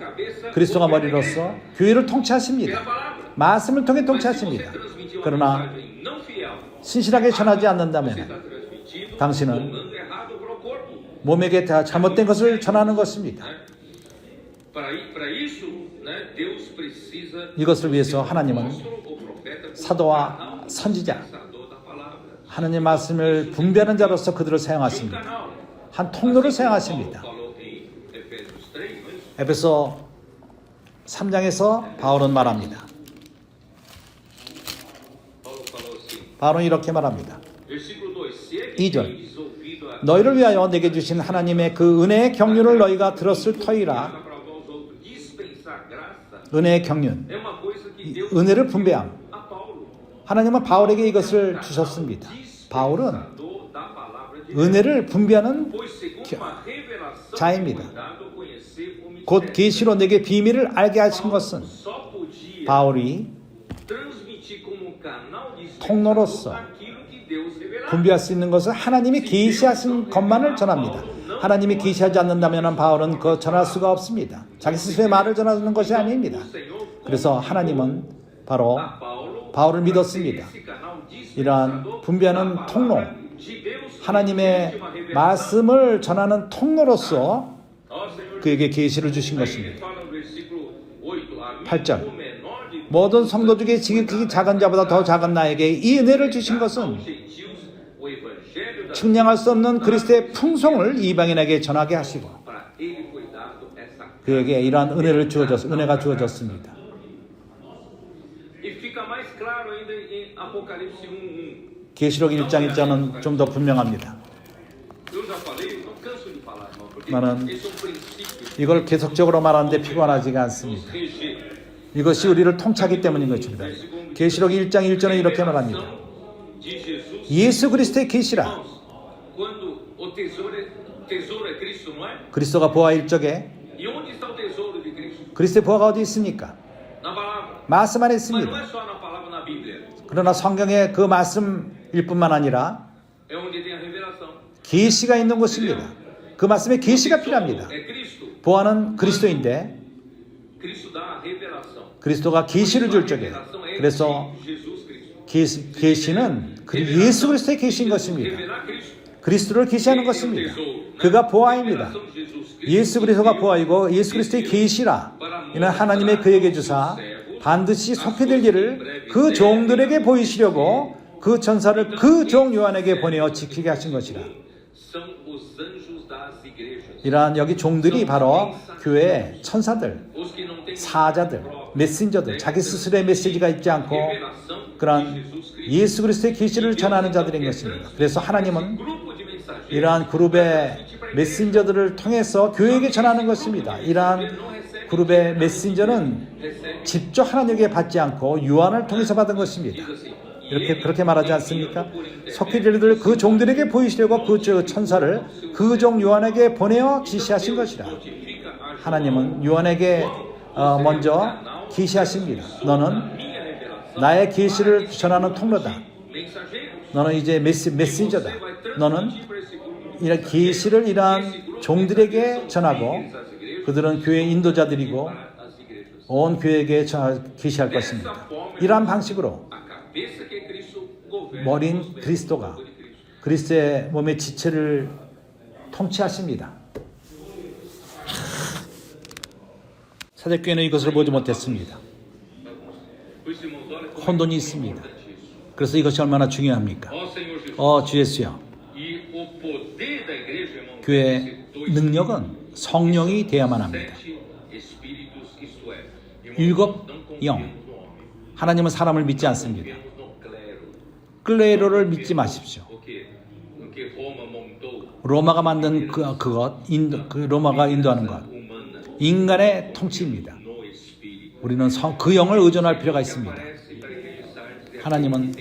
그리스도가 머리로서 교회를 통치하십니다. 말씀을 통해 통치하십니다. 그러나 신실하게 전하지 않는다면 당신은 몸에게 다 잘못된 것을 전하는 것입니다. 이것을 위해서 하나님은 사도와 선지자, 하나님의 말씀을 분별하는 자로서 그들을 사용하십니다. 한 통로를 사용하십니다. 에베소 3장에서 바울은 말합니다. 바울은 이렇게 말합니다. 2절 너희를 위하여 내게 주신 하나님의 그 은혜의 경륜을 너희가 들었을 터이라 은혜의 경륜, é uma coisa que Deus 은혜를 분배함. a Paulo. 하나님은 바울에게 이것을 주셨습니다. 바울은 Da palavra de 은혜를 분배하는 Pois segundo uma revelação 자입니다. dado conhecer o 곧 mistério. 계시로 내게 비밀을 알게 하신 것은 Só podia 바울이 transmitir como canal de 통로로서 aquilo que Deus revelava. 분배할 수 있는 것은 하나님이 계시하신 것만을 전합니다. 하나님이 계시하지 않는다면 바울은 그거 전할 수가 없습니다. 자기 스스로의 말을 전하는 것이 아닙니다. 그래서 하나님은 바로 바울을 믿었습니다. 이러한 분배하는 통로, 하나님의 말씀을 전하는 통로로서 그에게 계시를 주신 것입니다. 8절 모든 성도 중에 지극히 작은 자보다 더 작은 나에게 이 은혜를 주신 것은 측량할 수 없는 그리스도의 풍성을 이방인에게 전하게 하시고 그에게 이러한 은혜가 주어졌습니다. E fica mais claro ainda em Apocalipse 1:1. 계시록 1장 1절은 좀 더 분명합니다. Eu já falei, eu não canso de falar, irmão, porque 나는 esse é um princípio 이걸 계속적으로 말하는데 피곤하지가 nos 않습니다. rege. 이것이 우리를 통치하기 때문인 것입니다. 계시록 1장 1절은 이렇게 말합니다. De Jesus. 예수 그리스도의 계시라. Irmãos, quando o tesouro é Cristo, não é? 그리스도가 보아일 적에 E onde está o tesouro de Cristo? 그리스도의 보아가 어디 있습니까? Na palavra. 말씀 안에 Mas não 있습니다. é só na palavra, na Bíblia. 그러나 성경의 그 말씀일 뿐만 아니라 É onde tem a revelação. 계시가 있는 곳입니다. 그 말씀에 계시가 필요합니다. É Cristo. 보아는 그리스도인데 Cristo dá a revelação. 그리스도가 계시를 줄 적에 그래서 Jesus Cristo. 계시는 예수 그리스도의 계시인 것입니다. Revelar Cristo. 그리스도를 계시하는 것입니다. 그가 보아입니다. 예수 그리스도가 보아이고 예수 그리스도의 계시라. 이는 하나님의 그에게 주사 반드시 속히될 일을 그 종들에게 보이시려고 그 천사를 그 종 요한에게 보내어 지키게 하신 것이라. São os anjos das igrejas. 이러한 여기 종들이 바로 교회의 천사들, Os que não têm 사자들, 메신저들, 자기 스스로의 메시지가 있지 않고 그러한 예수 그리스도의 계시를 전하는 자들인 것입니다. 그래서 하나님은 grupo de mensageiros. 이러한 그룹의 메신저들을 통해서 교회에게 전하는 것입니다. 이러한 그룹의 메신저는 직접 하나님에게 받지 않고 요한을 통해서 받은 것입니다. 그렇게 말하지 않습니까? 속히들을 그 종들에게 보이시려고 그 천사를 그 종 요한에게 보내어 지시하신 것이라. 하나님은 요한에게 먼저 계시하십니다. 너는 나의 계시를 전하는 통로다. 너는 이제 메신저다. 너는 이런 계시를 이러한 종들에게 전하고 그들은 교회의 인도자들이고 온 교회에게 계시할 것입니다. 이러한 방식으로 머린 그리스도가 그리스도의 몸의 지체를 통치하십니다. 사대교회는 이것을 보지 못했습니다. 혼돈이 있습니다. 그래서 이것이 얼마나 중요합니까? 주 예수여, 교회의 능력은 성령이 되어야만 합니다. 7 영. 하나님은 사람을 믿지 않습니다. 클레로를 믿지 마십시오. 로마가 만든 로마가 인도하는 것, 인간의 통치입니다. 우리는 그 영을 의존할 필요가 있습니다. 하나님은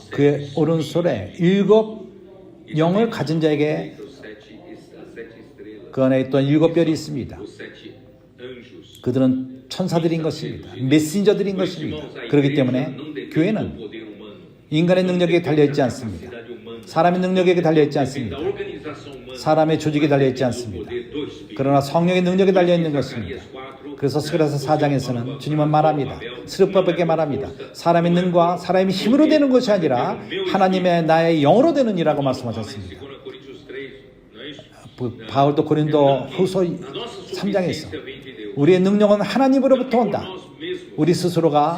그의 오른손에 7 영을 가진 자에게 그 안에 있던 7 별이 있습니다. 그들은 천사들인 것입니다. 메신저들인 것입니다. 그렇기 때문에 교회는 인간의 능력에 달려있지 않습니다. 사람의 능력에 달려있지 않습니다. 사람의 조직에 달려있지 않습니다. 그러나 성령의 능력에 달려있는 것입니다. 그래서 스가랴서 4장에서는 주님은 말합니다. 스룹바벨에게 말합니다. 사람의 능과 사람의 힘으로 되는 것이 아니라 하나님의 나의 영으로 되는 이라고 말씀하셨습니다. 바울도 고린도 후서 3장에서 우리의 능력은 하나님으로부터 온다. 우리 스스로가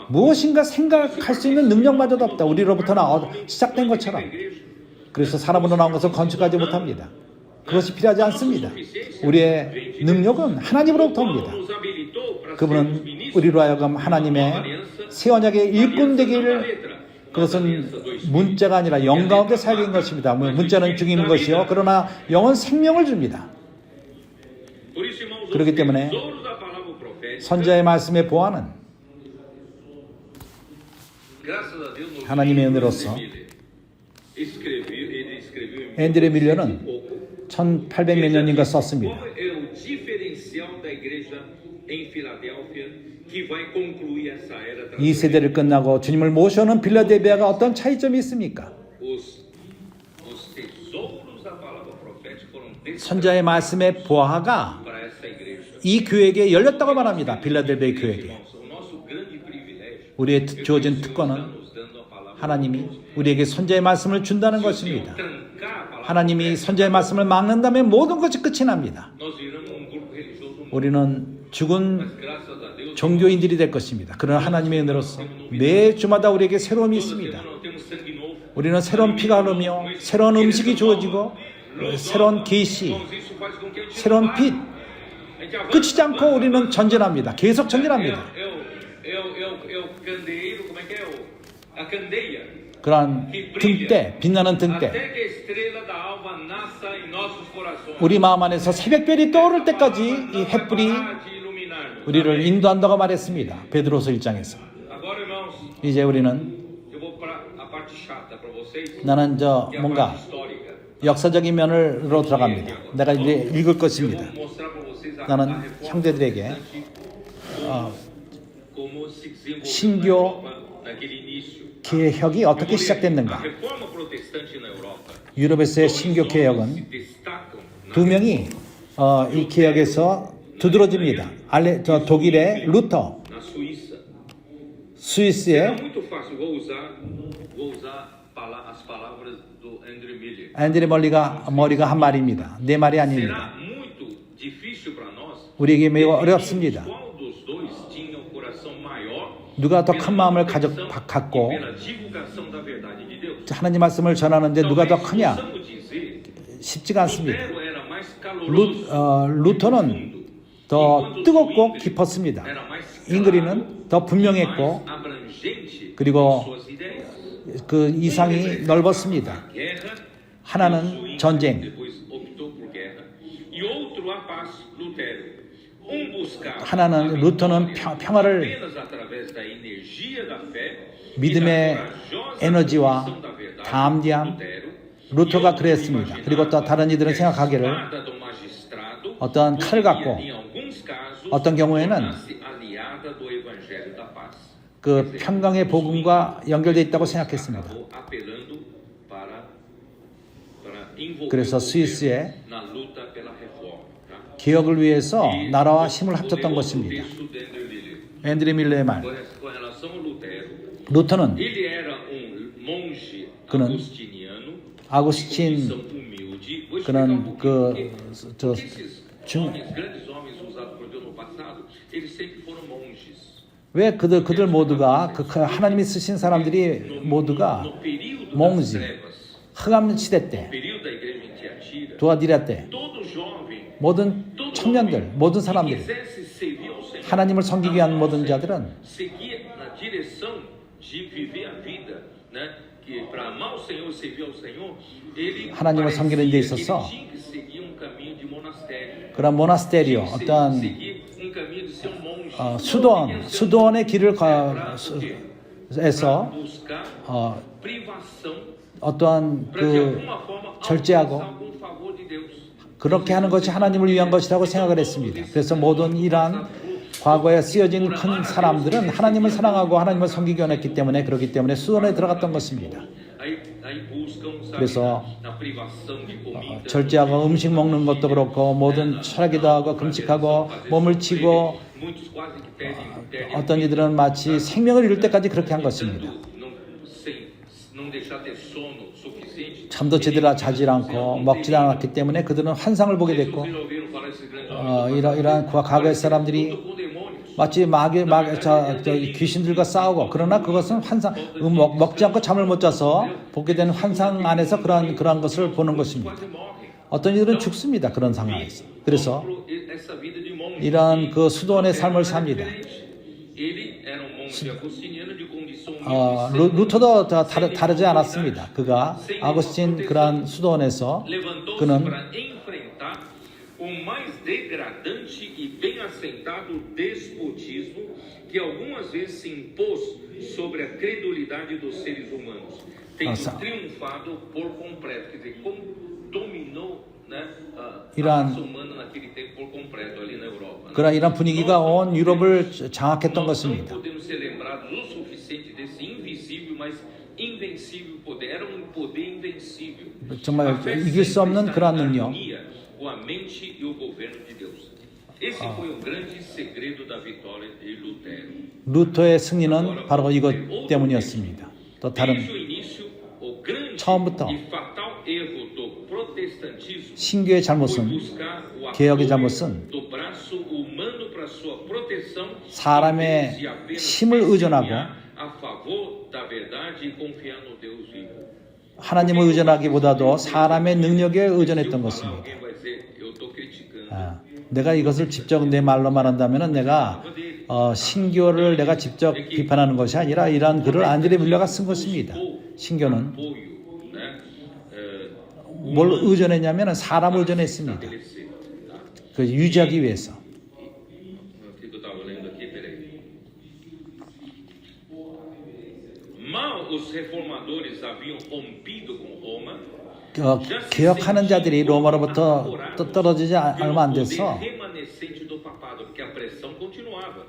무엇인가 생각할 수 있는 능력마저도 없다. 우리로부터 시작된 것처럼. 그래서 사람으로 나온 것을 건축하지 못합니다. 그것이 필요하지 않습니다. 우리의 능력은 하나님으로부터 옵니다. 그분은 우리로 하여금 하나님의 새 언약의 일꾼 되기를, 그것은 문자가 아니라 영 가운데 살게 된 것입니다. 문자는 죽이는 것이요, 그러나 영은 생명을 줍니다. 그렇기 때문에 tesouros da palavra profética, 선자의 말씀의 보안은 graças a Deus, no 하나님의 livro 은혜로서 ele escreveu em 앤드레 1900 밀러는 e pouco. 1800몇 년인가 썼습니다. Qual é o diferencial da igreja em Filadélfia que vai concluir essa era 이 세대를 끝나고 주님을 모셔오는 빌라델비아가 어떤 차이점이 있습니까? Os tesouros da palavra profética foram destinados 선자의 말씀의 보화가 para essa igreja. 이 교회에게 열렸다고 말합니다. 빌라델비아 교회에게. O nosso grande privilégio 우리의 주어진 특권은 nos dando a palavra. 하나님이 우리에게 선자의 말씀을 준다는 것입니다. Trancar a palavra. 하나님이 선자의 말씀을 막는다면 모든 것이 끝이 납니다. Nós viramos grupo religioso. 우리는 죽은 Graças a Deus. 종교인들이 될 것입니다. 그러나 하나님의 은혜로서 매 주마다 우리에게 새로움이 있습니다. Nós temos sangue novo. 우리는 새로운 피가 흐르며 새로운 음식이 주어지고 새로운 계시, Isso faz com que a gente 새로운 빛, a gente avança. 끝이지 않고 우리는 전진합니다. 계속 전진합니다. É o candeeiro, como é que é? A candeia. 그러한 등대, 빛나는 등대, Até que a estrela da alva nasça em nossos corações. 우리 마음 안에서 새벽별이 떠오를 때까지 이 햇불이 우리를 인도한다고 말했습니다. 베드로서 1장에서. Agora, irmãos, 이제 우리는 eu vou para a parte chata para vocês. 나는 저 Que é a 뭔가 parte histórica. 역사적인 면으로 들어갑니다. 내가 이제 읽을 것입니다. Vou mostrar para vocês a 나는 reforma 형제들에게 como se desenvolveu 신교 na Europa naquele início. 개혁이 어떻게 A 시작됐는가? reforma protestante na Europa. 유럽에서의 신교 개혁은 Se destacam na 두 명이 이 개혁에서 두드러집니다. 독일의 루터, na Suíça. 스위스의 É muito fácil, vou usar as palavras do André Miller. 앤드레 머리가 한 말입니다. 내 말이 아닙니다. Será muito difícil para nós. 우리에게 매우 어렵습니다. Qual dos dois tinha o coração maior 누가 더 큰 마음을 proteção 갖고 e pela divulgação da verdade de Deus? 하나님 말씀을 전하는데 누가 더 Talvez 크냐? possamos dizer, 쉽지가 않습니다. Lutero era mais caloroso, 루터는 더 뜨겁고 깊었습니다. era mais 잉그리는 더 분명했고 mais abrangente 그리고 em suas ideias. 그 이상이 넓었습니다. Guerra, 하나는 전쟁, depois optou por guerra, e outro a paz, Lutero. Buscava 하나는 루터는 평화를 apenas através da energia da fé, 믿음의 에너지와 담대함, 루터가 그랬습니다. 그리고 또 다른 이들은 생각하기를 어떤 칼을 갖고 어떤 경우에는 그 평강의 복음과 연결되어 있다고 생각했습니다. 그래서 스위스의 개혁을 위해서 나라와 힘을 합쳤던 것입니다. 앤드레 밀러의 말. 루터는 그는 아구스틴 그는 왜 그들 모두가 그 하나님이 쓰신 사람들이 모두가 몽지 흑암 시대 때 두아디라 때 모든 청년들 모든 사람들이 하나님을 섬기기 위한 모든 자들은 하나님을 섬기는 데 있어서 그런 모나스테리오 어떤 수도원의 길을 에서 어떠한 그 절제하고 그렇게 하는 것이 하나님을 위한 것이라고 생각을 했습니다. 그래서 모든 이러한 과거에 쓰여진 큰 사람들은 하나님을 사랑하고 하나님을 섬기기 원했기 때문에 그렇기 때문에 수원에 들어갔던 것입니다. 그래서 절제하고 음식 먹는 것도 그렇고 모든 철학기도 하고 금식하고 몸을 치고 어떤 이들은 마치 생명을 잃을 때까지 그렇게 한 것입니다. 잠도 제대로 자질 않고 먹지 않았기 때문에 그들은 환상을 보게 됐고 이러한 과거의 사람들이 마치 귀신들과 싸우고 그러나 그것은 환상 먹지 않고 잠을 못 자서 보게 되는 환상 안에서 그러한 것을 보는 것입니다. 어떤 이들은 죽습니다. 그런 상황에서. 그래서 이러한 그 수도원의 삶을 삽니다. 루터도 다르지 않았습니다. 그가 아구스틴 그러한 수도원에서 그는 o mais degradante e bem assentado despotismo que algumas vezes se impôs sobre a credulidade dos seres humanos, tendo triunfado por completo. Quer dizer, como dominou, né, a raça humana naquele tempo por completo ali na Europa. 그러나 이런 분위기가 온 유럽을 장악했던 것입니다. Não podemos ser lembrados o suficiente desse invisível, mas invencível poder. Era um poder invencível. 정말 이길 수 없는 그러한 능력. Com a mente e o governo de Deus. Esse foi o grande segredo da vitória de Lutero. 루터의 승리는 바로 이것 때문이었습니다. 또 다른 Desde o início, o grande 처음부터 e fatal erro do protestantismo 신교의 foi 잘못은 buscar o 개혁의 apoio 잘못은 do braço humano para sua proteção, 사람의 em vez de apenas 힘을 의존하고 testemunhar a favor da verdade e confiar no Deus vivo. 하나님을 의존하기보다도 사람의 능력에 의존했던 것입니다. Alguém vai dizer, eu estou criticando. 내가 이것을 직접 내 말로 말한다면 내가 신교를 내가 직접 비판하는 것이 아니라 이러한 글을 안드레 뮬러가 쓴 것입니다. 신교는 뭘 의존했냐면 사람을 의존했습니다. 그 유지하기 위해서. Mal os reformadores haviam rompido com Roma. 개혁하는 자들이 로마로부터 떨어지지 얼마 안 돼서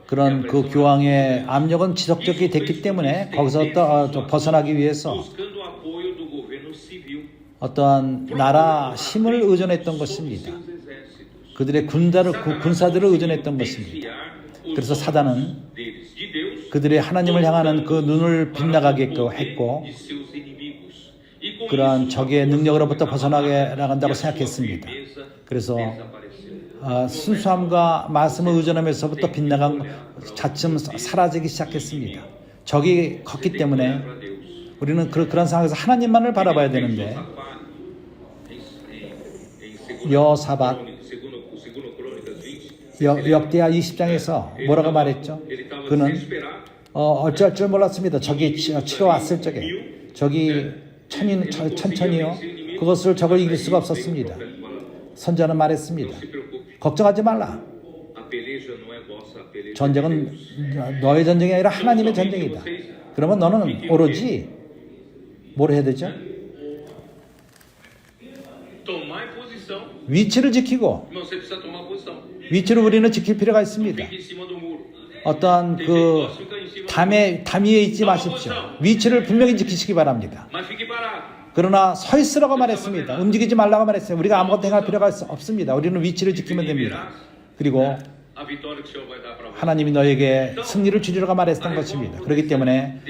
그런 그 교황의 압력은 지속적이 됐기 때문에 거기서 또 벗어나기 위해서 어떠한 나라 힘을 의존했던 것입니다. 그들의 군사들을 의존했던 것입니다. 그래서 사단은 그들의 하나님을 향하는 그 눈을 빗나가게 했고 그러한 적의 능력으로부터 벗어나게 나간다고 생각했습니다. 그래서 순수함과 말씀을 의존하면서부터 빗나간 차츰 사라지기 시작했습니다. 적이 컸기 때문에 우리는 그런 상황에서 하나님만을 바라봐야 되는데 여사밧 역대하 20장에서 뭐라고 말했죠? 그는 어쩔 줄 몰랐습니다. 적이 치러왔을 적에 적이 천천히요. 그것을 적을 이길 수가 없었습니다. 선자는 말했습니다. 걱정하지 말라. 전쟁은 너의 전쟁이 아니라 하나님의 전쟁이다. 그러면 너는 오로지 뭘 해야 되죠? 위치를 지키고 위치를 우리는 지킬 필요가 있습니다. 어떠한 그 담 위에 있지 마십시오. 위치를 분명히 지키시기 바랍니다. 그러나 서 있으라고 말했습니다. 움직이지 말라고 말했어요. 우리가 아무것도 행할 필요가 없습니다. 우리는 위치를 지키면 됩니다. 그리고 하나님이 너에게 승리를 주리라고 말했던 것입니다. 그렇기 때문에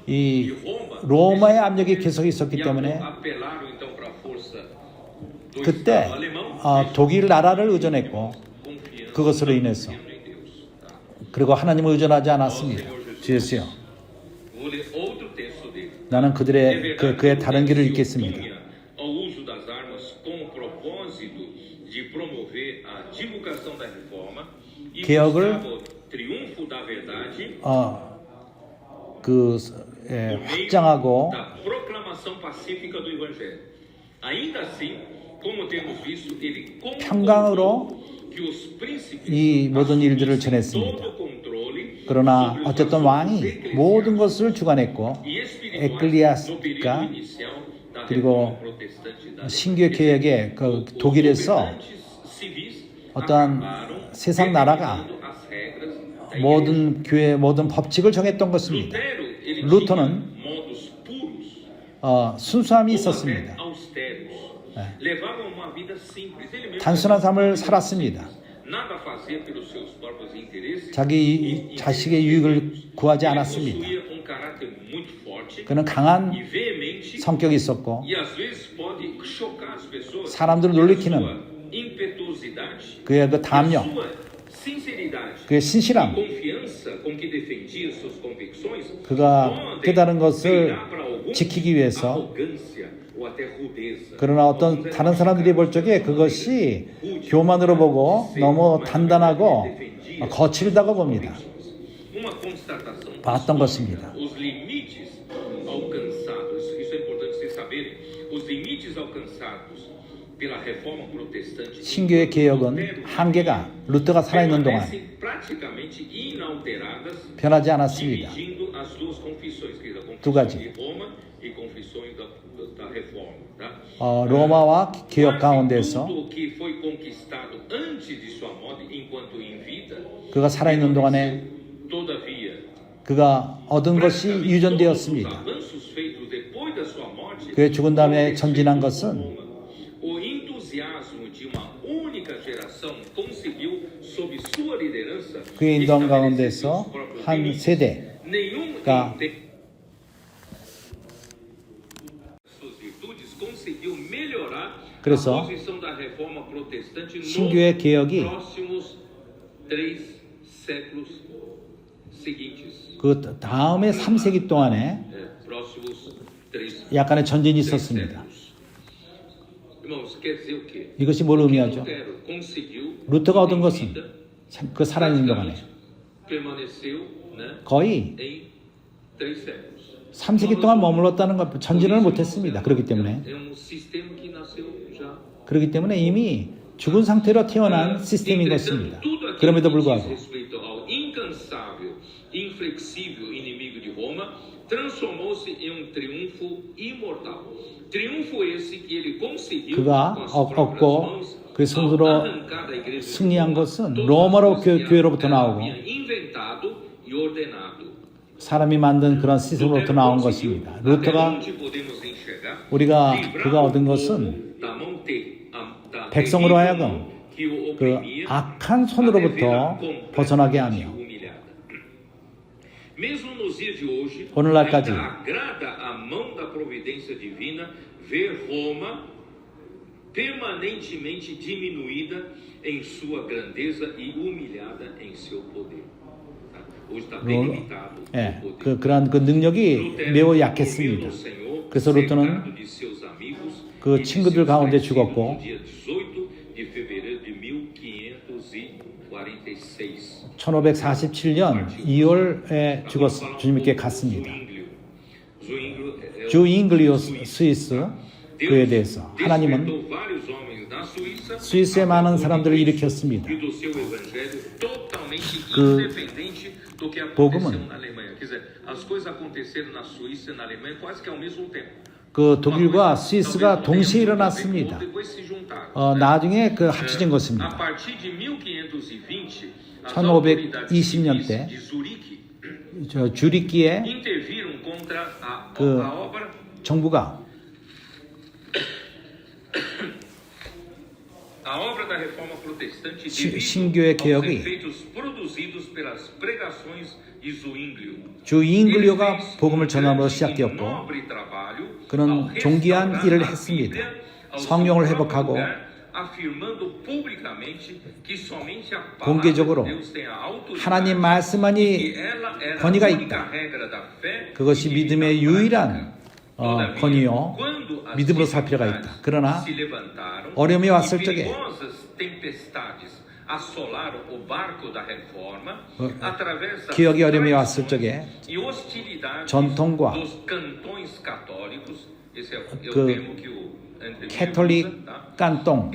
이 로마의 압력이 계속 있었기 때문에 그때 독일 나라를 의존했고 그것으로 인해서 그리고 하나님을 의존하지 않았습니다. 주였어요. 나는 그의 다른 길을 읽겠습니다. 개혁을 확장하고 평강으로 이 모든 일들을 전했습니다. 그러나 어쨌든 왕이 모든 것을 주관했고 에클리아스가 그리고 신교 개혁의 그 독일에서 어떠한 세상 나라가 모든 교회 모든 법칙을 정했던 것입니다. 루터는 순수함이 있었습니다. 단순한 삶을 살았습니다. 자기 자식의 유익을 구하지 않았습니다. 그는 강한 성격이 있었고 사람들을 놀리키는 그의 그 담력, 그의 신실함, 그가 깨달은 것을 지키기 위해서 그러나 어떤 다른 사람들이 볼 적에 그것이 교만으로 보고 너무 단단하고 거칠다고 봅니다. 봤던 것입니다. pela reforma protestante 신교의 개혁은 한계가 루터가 살아있는 동안 permanecem praticamente inalteradas, 변하지 않았습니다. dividindo as duas confissões, que é a 두 confissão 가지. de Roma e confissões da reforma. Tá? 로마와 개혁 Quase 가운데서 tudo o que foi conquistado antes de sua morte, enquanto em vida, 그가 살아있는 동안에 todavia, 그가 얻은 것이 praticamente todos os 유전되었습니다. avanços feitos depois da sua morte, 그의 죽은 다음에 전진한 것은 o entusiasmo de uma única geração conseguiu, sob sua liderança, 그의 인도함 estabelecer 가운데서 seus próprios 한 limites. 세대 Nenhum 가 suas virtudes conseguiu melhorar 그래서 a posição da reforma protestante 신교의 nos 개혁이 próximos 3 séculos seguintes. 그 다음에 3세기 동안에 Próximos 3 약간의 전진이 있었습니다. séculos. Irmãos, quer dizer o quê? 이것이 뭘 의미하죠? Lutero conseguiu, 루터가 얻은 em 것은 vida, 그 살아있는 동안에 permaneceu, né, 거의 em 3 séculos. 3세기 동안 머물렀다는 것, 전진을 못했습니다. 그렇기 때문에 É sistema que nasceu já. 그렇기 때문에 이미 죽은 상태로 태어난 시스템인 것입니다. 그럼에도 불구하고 respeito ao incansável, inflexível inimigo de Roma, transformou-se em triunfo imortal. Triunfo esse que ele conseguiu 그가 com as próprias 얻고 mãos, 그 손으로 ao arrancar da igreja de 승리한 Roma 것은 todas 로마로 as coisas que 교회로부터 ela 나오고 havia inventado e ordenado. 사람이 만든 그런 시스템으로부터 나온 것입니다. 루터가 우리가 그가 얻은 것은 백성으로 하여금 그 악한 손으로부터 벗어나게 하며 오늘날까지 permanentemente diminuída em sua grandeza e humilhada em seu poder. Hoje está bem limitado o 예, poder. 그러한 그 능력이 매우 약했습니다. 그래서 루터는 그 친구들 가운데 죽었고 1547년 2월에 주님께 갔습니다. 주 잉글리오 스위스 그에 대해서 하나님은 스위스의 많은 사람들을 일으켰습니다. 그 복음은 그 독일과 스위스가 동시에 일어났습니다. 나중에 그 합쳐진 것입니다. 1520년대 주리키의 그 정부가 신교의 개혁이 주 잉글리오가 복음을 전함으로 시작되었고 그는 존귀한 일을 했습니다. 성령을 회복하고 공개적으로 하나님 말씀만이 권위가 있다. 그것이 믿음의 유일한 권위요 믿음으로 살 필요가 있다. 그러나 어려움이 왔을 적에 기억이 어려움이 왔을 적에 전통과 그 캐톨릭 깐똥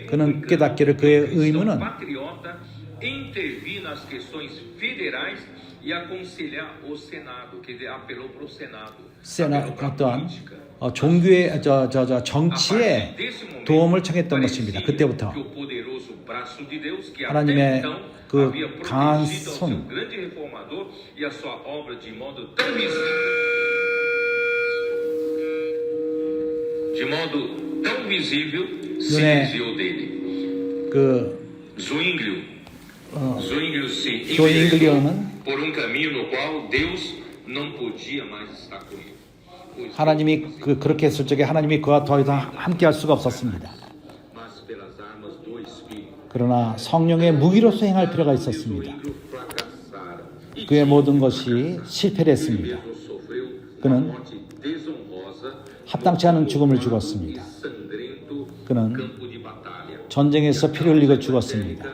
그는 깨닫기를 그의 의무는 어떠한 종교의 정치에 도움을 청했던 것입니다. 그때부터 하나님의 그 강한 손 눈에 그 조잉글리오는 하나님이 그렇게 했을 적에 하나님이 그와 더 이상 함께할 수가 없었습니다. 그러나 성령의 무기로서 행할 필요가 있었습니다. 그의 모든 것이 실패를 했습니다. 그는 합당치 않은 죽음을 죽었습니다. 그는 전쟁에서 피를 흘리고 죽었습니다.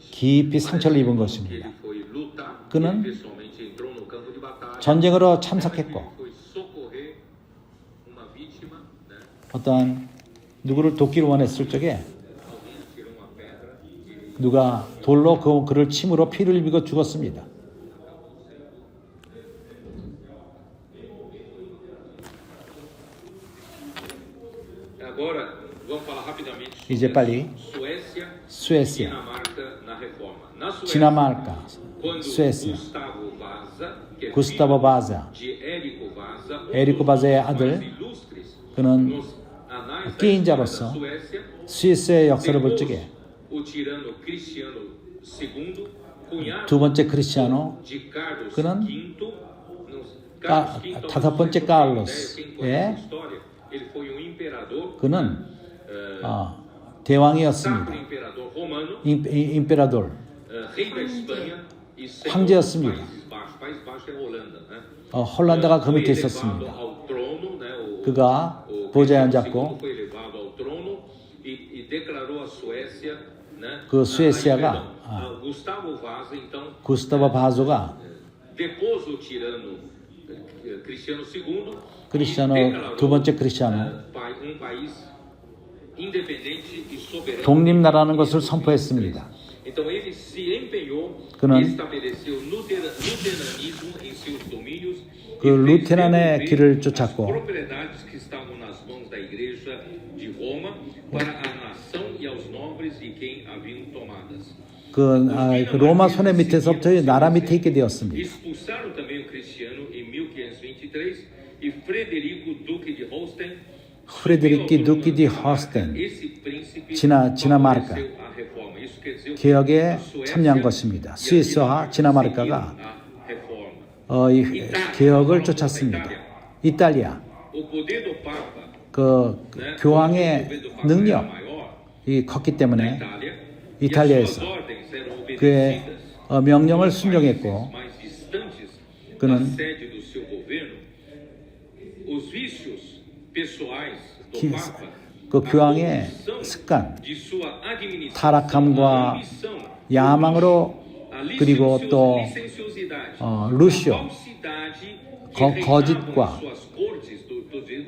깊이 상처를 입은 것입니다. 그는 전쟁으로 참석했고 foi socorrer uma vítima, né? 어떠한 누구를 돕기를 원했을 적에 Alguém tirou uma pedra e 누가 돌로 그를 침으로 피를 흘리고 죽었습니다. agora vamos falar rapidamente sobre 이제 빨리 Suécia e 스웨시아, Dinamarca na reforma. Na Suécia, 디나마르카, quando 스웨시아, Gustavo Vasa, que é 구스타보 filho 바자, de Érico Vasa, 에리코 바자의 아들, mais ilustres 그는 nos anais da 끼인자로서 história da Suécia, 스위스의 역사를 볼 depois 적에 o tirano Cristiano II, cunhado 두 번째 크리스티아노, de Carlos 그는 V, Carlos V, 다섯 번째 카를로스의 quem conhece a história, ele foi um imperador, 그는 대왕이었습니다. sacro imperador romano, 임페라돌, rei da Espanha e senhor 황제였습니다. dos Países Baixos. Países Baixos é Holanda, né? 홀란다가 그 Foi 밑에 elevado 있었습니다. ao trono, né? 그가 o 보좌에 Cristiano 앉았고 II foi elevado ao trono e declarou a Suécia, né? 그 스웨시아가 Gustavo Vasa, então, 구스타보 바조가 depois o tirano Cristiano II, 크리스티아노 declarou, 두 번째 크리스티아노 um país independente e soberano. 독립나라는 것을 선포했습니다. Então ele se empenhou 그는 e estabeleceu luteranismo em seus domínios 그 루테란의 길을 쫓았고 as propriedades que estavam nas mãos da igreja de Roma para a nação e aos nobres e quem haviam tomadas. 그 로마 손해 밑에서부터 나라 밑에 있게 되었습니다. Expulsaram também o Cristiano em 1523 e Frederico Duque de Holstein. 프레드리키 두키 디 허스텐 Esse príncipe 디나마르카 favoreceu a reforma. Isso quer dizer 개혁에 que a 참여한 Suécia 것입니다. e a 스위스와 디나마르카가 a reforma. 이 개혁을 쫓았습니다. 이탈리아 O poder do Papa, 그 né, 교황의 o poder do Papa era 능력 maior 이 컸기 na 때문에 Itália, 이탈리아에서 e as suas ordens eram 그의 obedecidas 명령을 nos 순종했고 países mais distantes da 그는 sede do seu governo. Os vícios pessoais do 기- Papa, 그 a 교황의 corrupção 습관, de sua administração, 타락함과 a ambição, 야망으로 a 그리고 또 licenciosidade, 루시오, a falsidade que 거짓과 reinavam em suas cortes,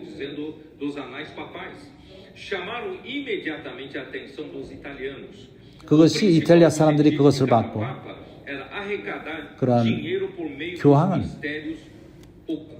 dizendo dos anais papais, chamaram imediatamente a atenção dos italianos. 그것이 이탈리아 사람들이 그것을 받고 Papa era arrecadar 그런 dinheiro por meio dos 교황은 mistérios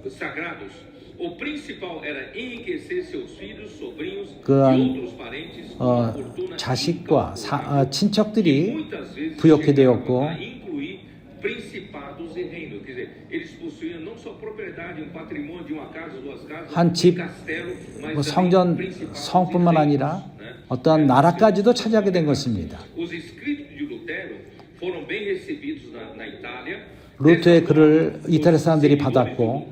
sagrados. O principal era enriquecer seus filhos, sobrinhos e 그런 outros parentes com uma fortuna 자식과 incalculável. 친척들이 Muitas vezes 부욕해 chegava 되었고 a incluir principados e reinos. Quer dizer, eles possuíam não só propriedade, um patrimônio de uma casa, duas casas, 한 집, castelo, mas 뭐 também 성전, principados e 성뿐만 reinos, 아니라 né? 어떠한 나라까지도 차지하게 된 것입니다. Os escritos de Lutero foram bem recebidos na Itália. 루터의 글을 이탈리아 사람들이 받았고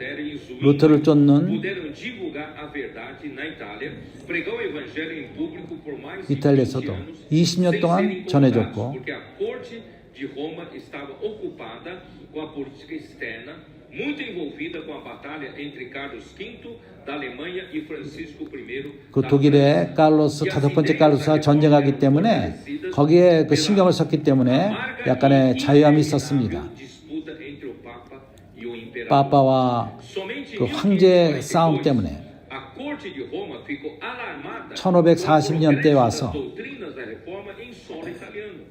루터를 쫓는 puderam divulgar a verdade na Itália, pregar o evangelho em público por mais de 20 이탈리아에서도 anos, 20년 sem 동안 serem 전해졌고 incomodados, porque a corte de Roma estava ocupada com a política externa, muito envolvida com a batalha entre Carlos V da Alemanha e Francisco I 그 da 독일의 칼로스 다섯 번째 칼로스와 전쟁하기 때문에 거기에 그 신경을 썼기 때문에 약간의 자유함이 있었습니다. disputa entre o Papa e o imperador. 파파와 Somente em 그 황제 싸움 때문에 a corte de Roma ficou alarmada 1540년대에 com o 와서 progresso das doutrinas da reforma em solo italiano.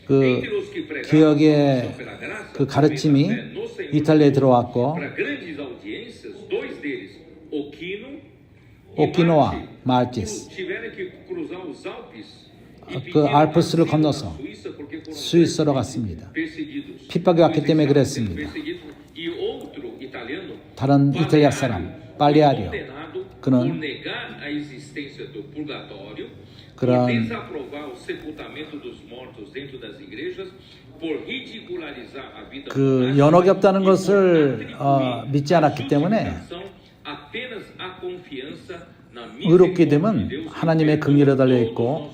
그 Entre os que pregavam 개혁의 salvação pela graça, 그 가르침이 pela fé no Senhor 이탈리아에 들어왔고 para grandes audiências, dois deles, Occhino e 오키노와 Marti, 말티스 tiveram que cruzar os Alpes e 그 pediram 알프스를 asilo 건너서 na Suíça porque foram 스위스로 갔습니다. perseguidos. 핍박이 왔기 때문에 Eles estavam sendo 그랬습니다. perseguidos. E outro italiano, 다른 이탈리아 사람 빨리아리오 condenado por 그는 negar a existência do purgatório, por 그런 desaprovar o sepultamento dos mortos dentro das igrejas, por ridicularizar a vida 그 monástica 연옥이 없다는 e por 것을 atribuir 믿지 않았기 때문에 justificação apenas à confiança na 의롭게 misericórdia 되면 de Deus, 하나님의 긍휼에 달려 있고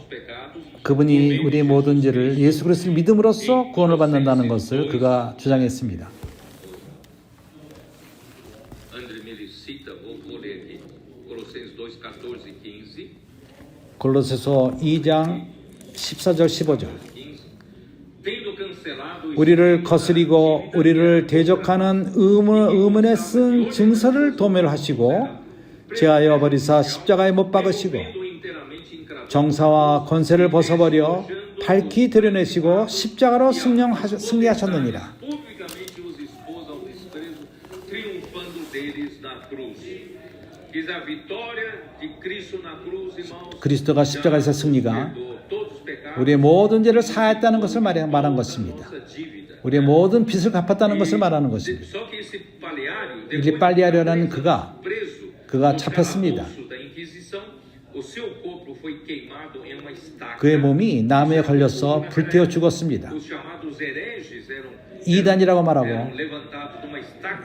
그분이 우리의 모든 죄를 예수 그리스도를 믿음으로써 구원을 받는다는 것을 그가 주장했습니다. André me cita, vou ler aqui, Colossenses 2, 14 e 15. 골로새서 2장 14절 15절 15. Tendo 우리를 거스리고 우리를 대적하는 의문에 쓴 증서를 도멸하시고 제하여 버리사 십자가에 못 박으시고 정사와 권세를 벗어버려 밝히 드러내시고 십자가로 승리하셨느니라. 그리스도가 십자가에서 승리가 우리의 모든 죄를 사했다는 것을 말한 것입니다. 우리의 모든 빚을 갚았다는 것을 말하는 것입니다. 이 빨리아리오라는 그가 잡혔습니다. 그의 몸이 나무에 걸려서 불태워 죽었습니다. 이단이라고 말하고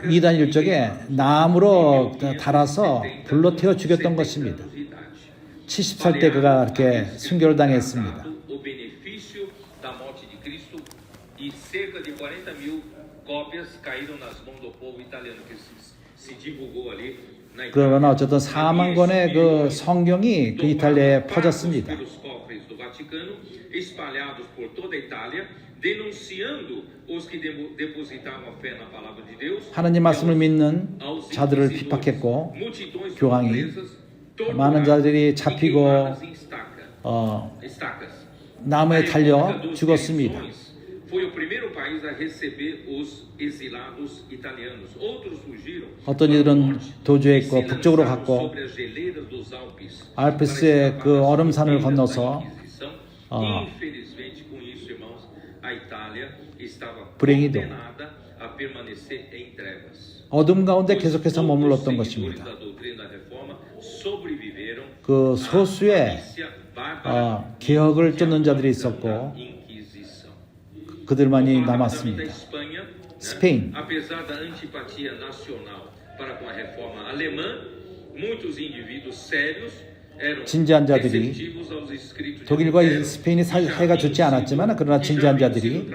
이단 일적에 나무로 달아서 불로 태워 죽였던 것입니다. 70살 때 그가 이렇게 순교를 당했습니다. 그러나 어쨌든 4만 권의 그 성경이 그 이탈리아에 퍼졌습니다. 하나님 말씀을 믿는 자들을 핍박했고 교황이 많은 자들이 잡히고 나무에 달려 죽었습니다. 어떤 이들은 도주했고 북쪽으로 갔고 알프스의 그 얼음산을 건너서 불행히도 어둠 가운데 계속해서 머물렀던 것입니다. 그 소수의 개혁을 쫓는 자들이 있었고 그들만이 남았습니다. 스페인 진지한 자들이 독일과 스페인이 사이가 좋지 않았지만 그러나 진지한 자들이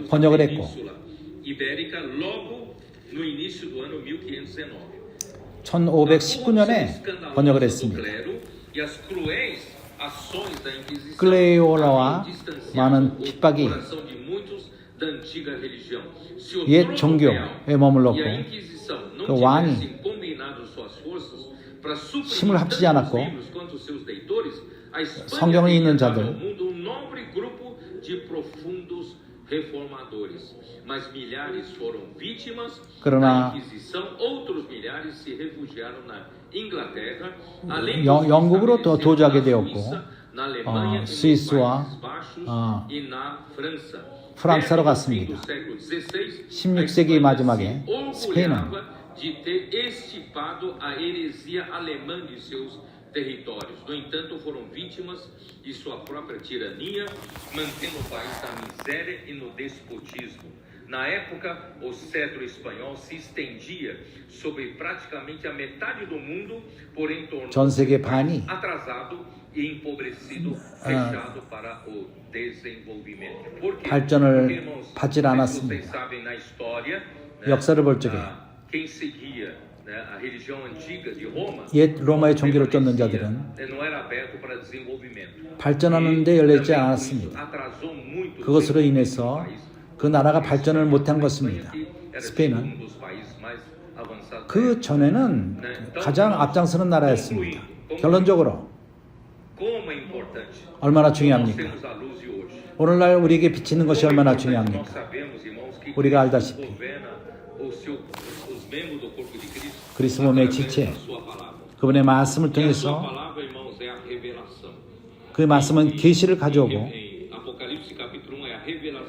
번역을 했고 1519년에 번역을 했습니다. 클레이오라와 많은 핍박이 옛 종교에 머물렀고 그 왕이 힘을 합치지 않았고 성경에 있는 자들 그러나 영국으로 또 도주하게 되었고 스위스와 프랑스로 갔습니다. 16세기 마지막에 스페인은 territórios. No entanto, foram vítimas de sua própria tirania, mantendo o país na miséria e no despotismo. Na época, o cetro espanhol se estendia sobre praticamente a metade do mundo, porém tornou-se atrasado e empobrecido, fechado para o desenvolvimento. 발전을 받지 않았습니다. 역사를 볼 적에 옛 로마의 종교를 쫓는 자들은 발전하는 데 열려있지 않았습니다. 그것으로 인해서 그 나라가 발전을 못한 것입니다. 스페인은 그 전에는 가장 앞장서는 나라였습니다. 결론적으로 얼마나 중요합니까? 오늘날 우리에게 비치는 것이 얼마나 중요합니까? 우리가 알다시피 그리스도 몸의 지체, 그분의 말씀을 통해서 그 말씀은 계시를 가져오고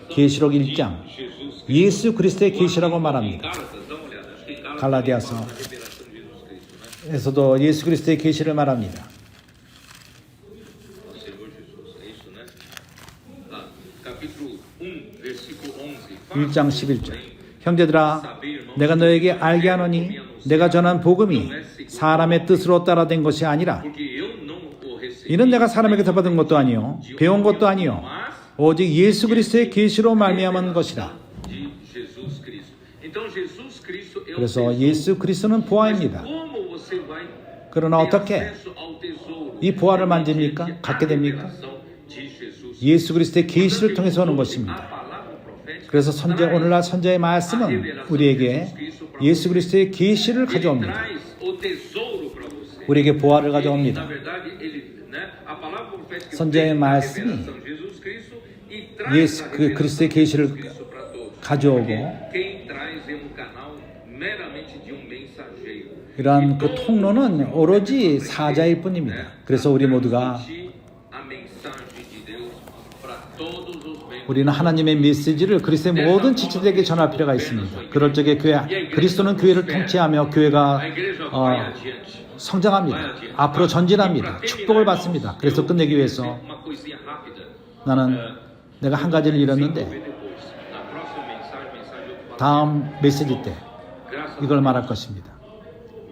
계시록 1장 예수 그리스도의 계시라고 말합니다. 갈라디아서에서도 예수 그리스도의 계시를 말합니다. 1장 11절 형제들아 내가 너에게 알게 하노니 내가 전한 복음이 사람의 뜻으로 따라된 것이 아니라 이는 내가 사람에게서 받은 것도 아니요 배운 것도 아니요 오직 예수 그리스도의 계시로 말미암은 것이라. 그래서 예수 그리스도는 보화입니다. 그러나 어떻게 이 보화를 만집니까? 갖게 됩니까? 예수 그리스도의 계시를 통해서 오는 A 것입니다. palavra profética 그래서 오늘날 선자의 a 말씀은 revelação 우리에게 de Jesus Cristo para 예수 você. 그리스도의 계시를 Ele 가져옵니다. traz o tesouro para você. 우리에게 보화를 Na 가져옵니다. verdade, a palavra profética 선자의 tem a 말씀이 revelação de Jesus Cristo e traz 예수 a 그 revelação 그리스도의 de 계시를 Jesus Cristo para todos. 가져오고 Porque quem traz é canal meramente de mensageiro. 이러한 그 통로는 오로지 사자일 뿐입니다. 그래서 우리 모두가 Transmitir a mensagem de Deus para todos os membros. 우리는 하나님의 메시지를 그리스도의 모든 지체들에게 전할 필요가 있습니다. 그럴 적에 그리스도는 교회를 통치하며 교회가 A igreja vai adiante. 성장합니다. 앞으로 전진합니다. 축복을 받습니다. 그래서 끝내기 위해서 Uma coisinha rápida. 나는 내가 한 가지를 잃었는데 Depois, na próxima mensagem eu falo. 다음 메시지 때 Graças a 이걸 말할 것입니다.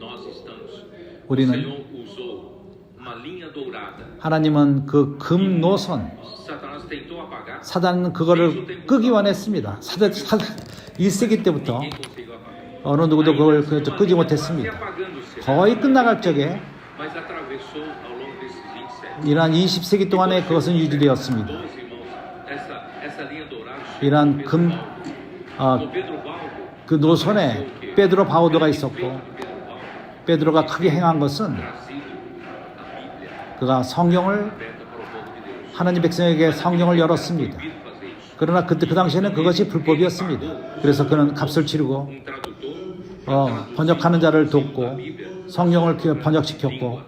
nós estamos. O 우리는 Senhor usou uma linha dourada. 하나님은 그 금 노선 Satanás tentou apagar. 사단은 그거를 끄기 원했습니다. 1세기 때부터 Ninguém conseguiu apagar. 어느 누구도 그걸 끄지 못했습니다. Apagando o céu. 거의 끝나갈 적에 Mas atravessou ao longo desses 27. 이러한 20세기 동안에 그것은 유지되었습니다. 12 irmãos. Essa linha dourada. 이러한 금 No Pedro Balbo. 그 노선에 베드로 바오도가 있었고 Pedro Balbo. 베드로가 크게 행한 것은 Trazido a Bíblia 그가 성경을 aberta para o povo de Deus. 하나님 백성에게 성경을 열었습니다. Proibido fazer isso. 그러나 그때 그 당시에는 그것이 불법이었습니다. 그래서 그는 값을 치르고 Um tradutor. 번역하는 자를 돕고 성경을 번역시켰고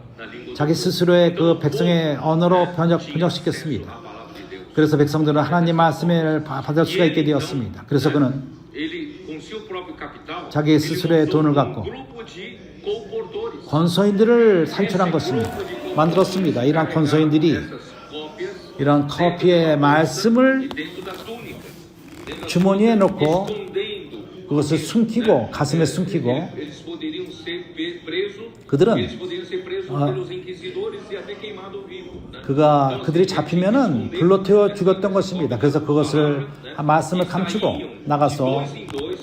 자기 스스로의 그 백성의 언어로 번역시켰습니다. A palavra de Deus. 그래서 백성들은 하나님 말씀을 받을 수가 있게 되었습니다. 그래서 그는 Ele, com seu próprio capital, 자기 스스로의 ele 돈을 montou 갖고 grupo de colportores. 권소인들을 산출한 것입니다. 만들었습니다. 이러한 권소인들이 Essas cópias 이런 커피의 말씀을 dentro da túnica. Dentro da 주머니에 túnica, 넣고 escondendo. 그것을 숨기고 가슴에 숨기고 Eles poderiam ser presos. 그들은 Eles poderiam ser presos pelos inquisidores e até queimados vivos. Né? 그들이 잡히면은 불로 태워 죽였던 것입니다. 그래서 그것을 말씀을 감추고 나가서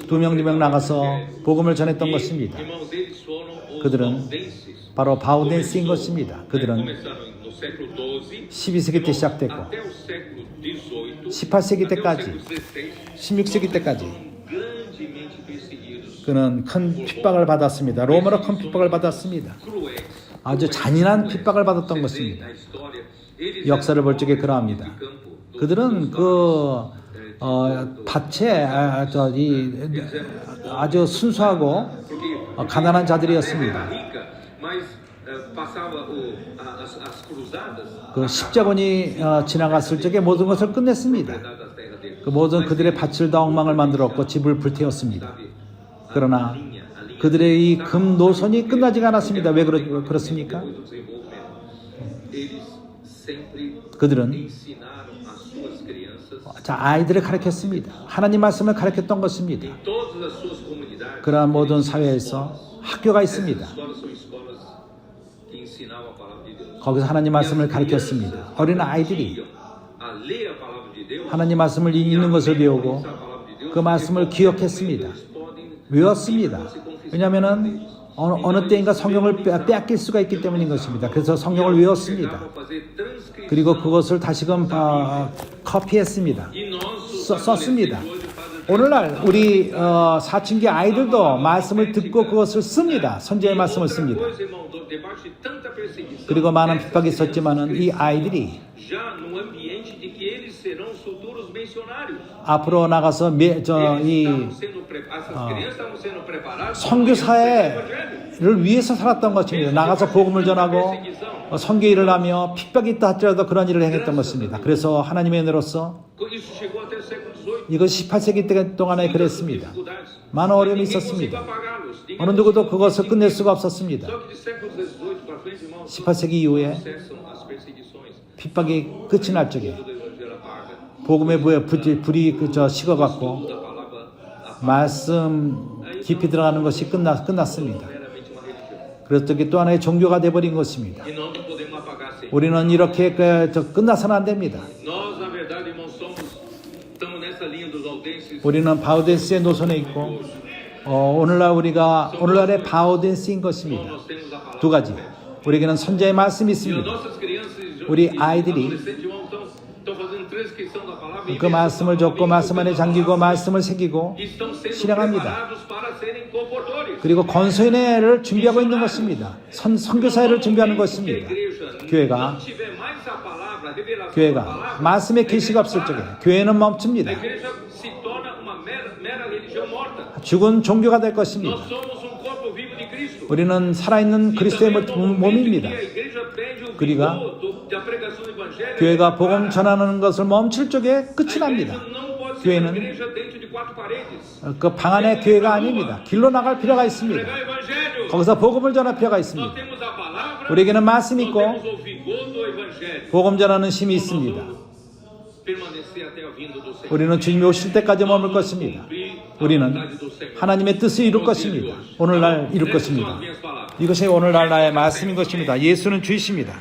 두 명 나가서 복음을 전했던 것입니다. Irmãos, eles foram os 그들은 valdenses. 바로 바우덴스인 것입니다. 그들은 Começaram no século XII 12세기 때 시작됐고 até o século XVIII, 18세기 até o 때까지 século XVI, 16세기 때까지 foram grandemente perseguidos, 그는 큰 핍박을 받았습니다. 로마로 큰 핍박을 받았습니다. cruéis. 아주 잔인한 핍박을 받았던 것입니다. Na história, eles 역사를 볼 적에 eram 그러합니다. de campo, dos 그들은 그 밭에 아주 순수하고 porque 가난한 a terra era 자들이었습니다. rica, mas passava as cruzadas, 그 십자군이 지나갔을 적에 모든 것을 끝냈습니다. das terras deles. 그 모든 그들의 밭을 다 엉망을 만들었고 집을 불태웠습니다. 그러나 그들의 이 금 노선이 끝나지가 않았습니다. 왜 그렇습니까? Depois do desenvolvimento, eles sempre 그들은 ensinaram as suas crianças 자, 아이들을 가르쳤습니다. 하나님 말씀을 가르쳤던 것입니다. em todas as suas comunidades. 그러한 모든 사회에서 학교가 있습니다. Essas escolas são escolas que ensinavam a palavra de Deus. 거기서 하나님 말씀을 가르쳤습니다. 어린 아이들이 A ler a palavra de Deus, 하나님 말씀을 읽는 것을 배우고 a palavra de Deus, 그 말씀을 기억했습니다. eles podem 외웠습니다. 왜냐하면 어느 때인가 성경을 빼앗길 수가 있기 때문인 것입니다. 그래서 성경을 외웠습니다. chegavam a fazer transcrição. 그리고 그것을 다시금 커피했습니다. E nós, os 썼습니다. adolescentes hoje fazem 오늘날 우리 사춘기 아이들도 말씀을 듣고 그것을 씁니다. 선지의 말씀을 outra 씁니다. coisa, irmão, debaixo de tanta perseguição. 그리고 많은 핍박이 있었지만은 이 아이들이 Já no ambiente de que eles serão os futuros missionários. 앞으로 나가서 Essas crianças estavam sendo preparadas 선교사회를 위해서 살았던 것입니다. 나가서 복음을 전하고 선교 일을 하며 핍박이 있다 할지라도 그런 일을 행했던 것입니다. 그래서 하나님의 은혜로서 Isso chegou até o século XVIII. 이것 18세기 때 동안에 그랬습니다. Dificuldades. 많은 어려움이 Ninguém 있었습니다. conseguiu apagá-los. Ninguém 어느 누구도 그것을 끝낼 수가 없었습니다. Só que de século XVIII para frente, irmãos, 18세기 이후에 cessam as perseguições. pit박이 끝이 날 적에 Tudo o evangelho apaga. 복음의 불이 식어갖고 Tudo a palavra apaga. 말씀 깊이 들어가는 것이 끝났습니다. Meramente uma religião. 그래서 또 하나의 종교가 돼버린 것입니다. E nós não podemos apagar sempre. 우리는 이렇게 끝나서는 안 됩니다. Nós, na verdade, irmãos, estamos nessa linha dos aldenses. 우리는 바우덴스의 노선에 있고 오늘날의 바우덴스인 것입니다. Nós temos a palavra. 두 가지. 우리에게는 선자의 말씀이 E as 있습니다. nossas crianças 우리 e 아이들이 adolescentes, irmãos, estão fazendo 그 말씀을 줬고 말씀 안에 잠기고 말씀을 새기고 estão sendo 실행합니다. preparados para serem comportores. 그리고 건소인회를 준비하고 있는 것입니다. 선교사회를 준비하는 것입니다. 교회가 말씀의 계시가 없을 적에 교회는 멈춥니다. A igreja se torna uma mera religião morta. 죽은 종교가 될 것입니다. Nós somos um corpo vivo de Cristo. 우리는 살아있는 그리스도의 몸입니다. A igreja perde o 그리가 vigor da pregação do evangelho. 교회가 복음 전하는 것을 멈출 적에 끝이 납니다. Não pode ser uma 교회는 igreja dentro de quatro paredes. 그 방 안의 교회가 아닙니다. 길로 나갈 필요가 있습니다. Pregar o evangelho. 거기서 복음을 전할 필요가 있습니다. Nós temos a palavra. 우리에게는 말씀이 Nós 있고 temos o vigor do evangelho. 복음 전하는 힘이 있습니다. Permanecer até a vinda do Senhor. 우리는 주님이 오실 때까지 머물 것입니다. 우리는 하나님의 뜻을 이룰 것입니다. 오늘날 이룰 것입니다. 이것이 오늘날 나의 말씀인 것입니다. 예수는 주이십니다.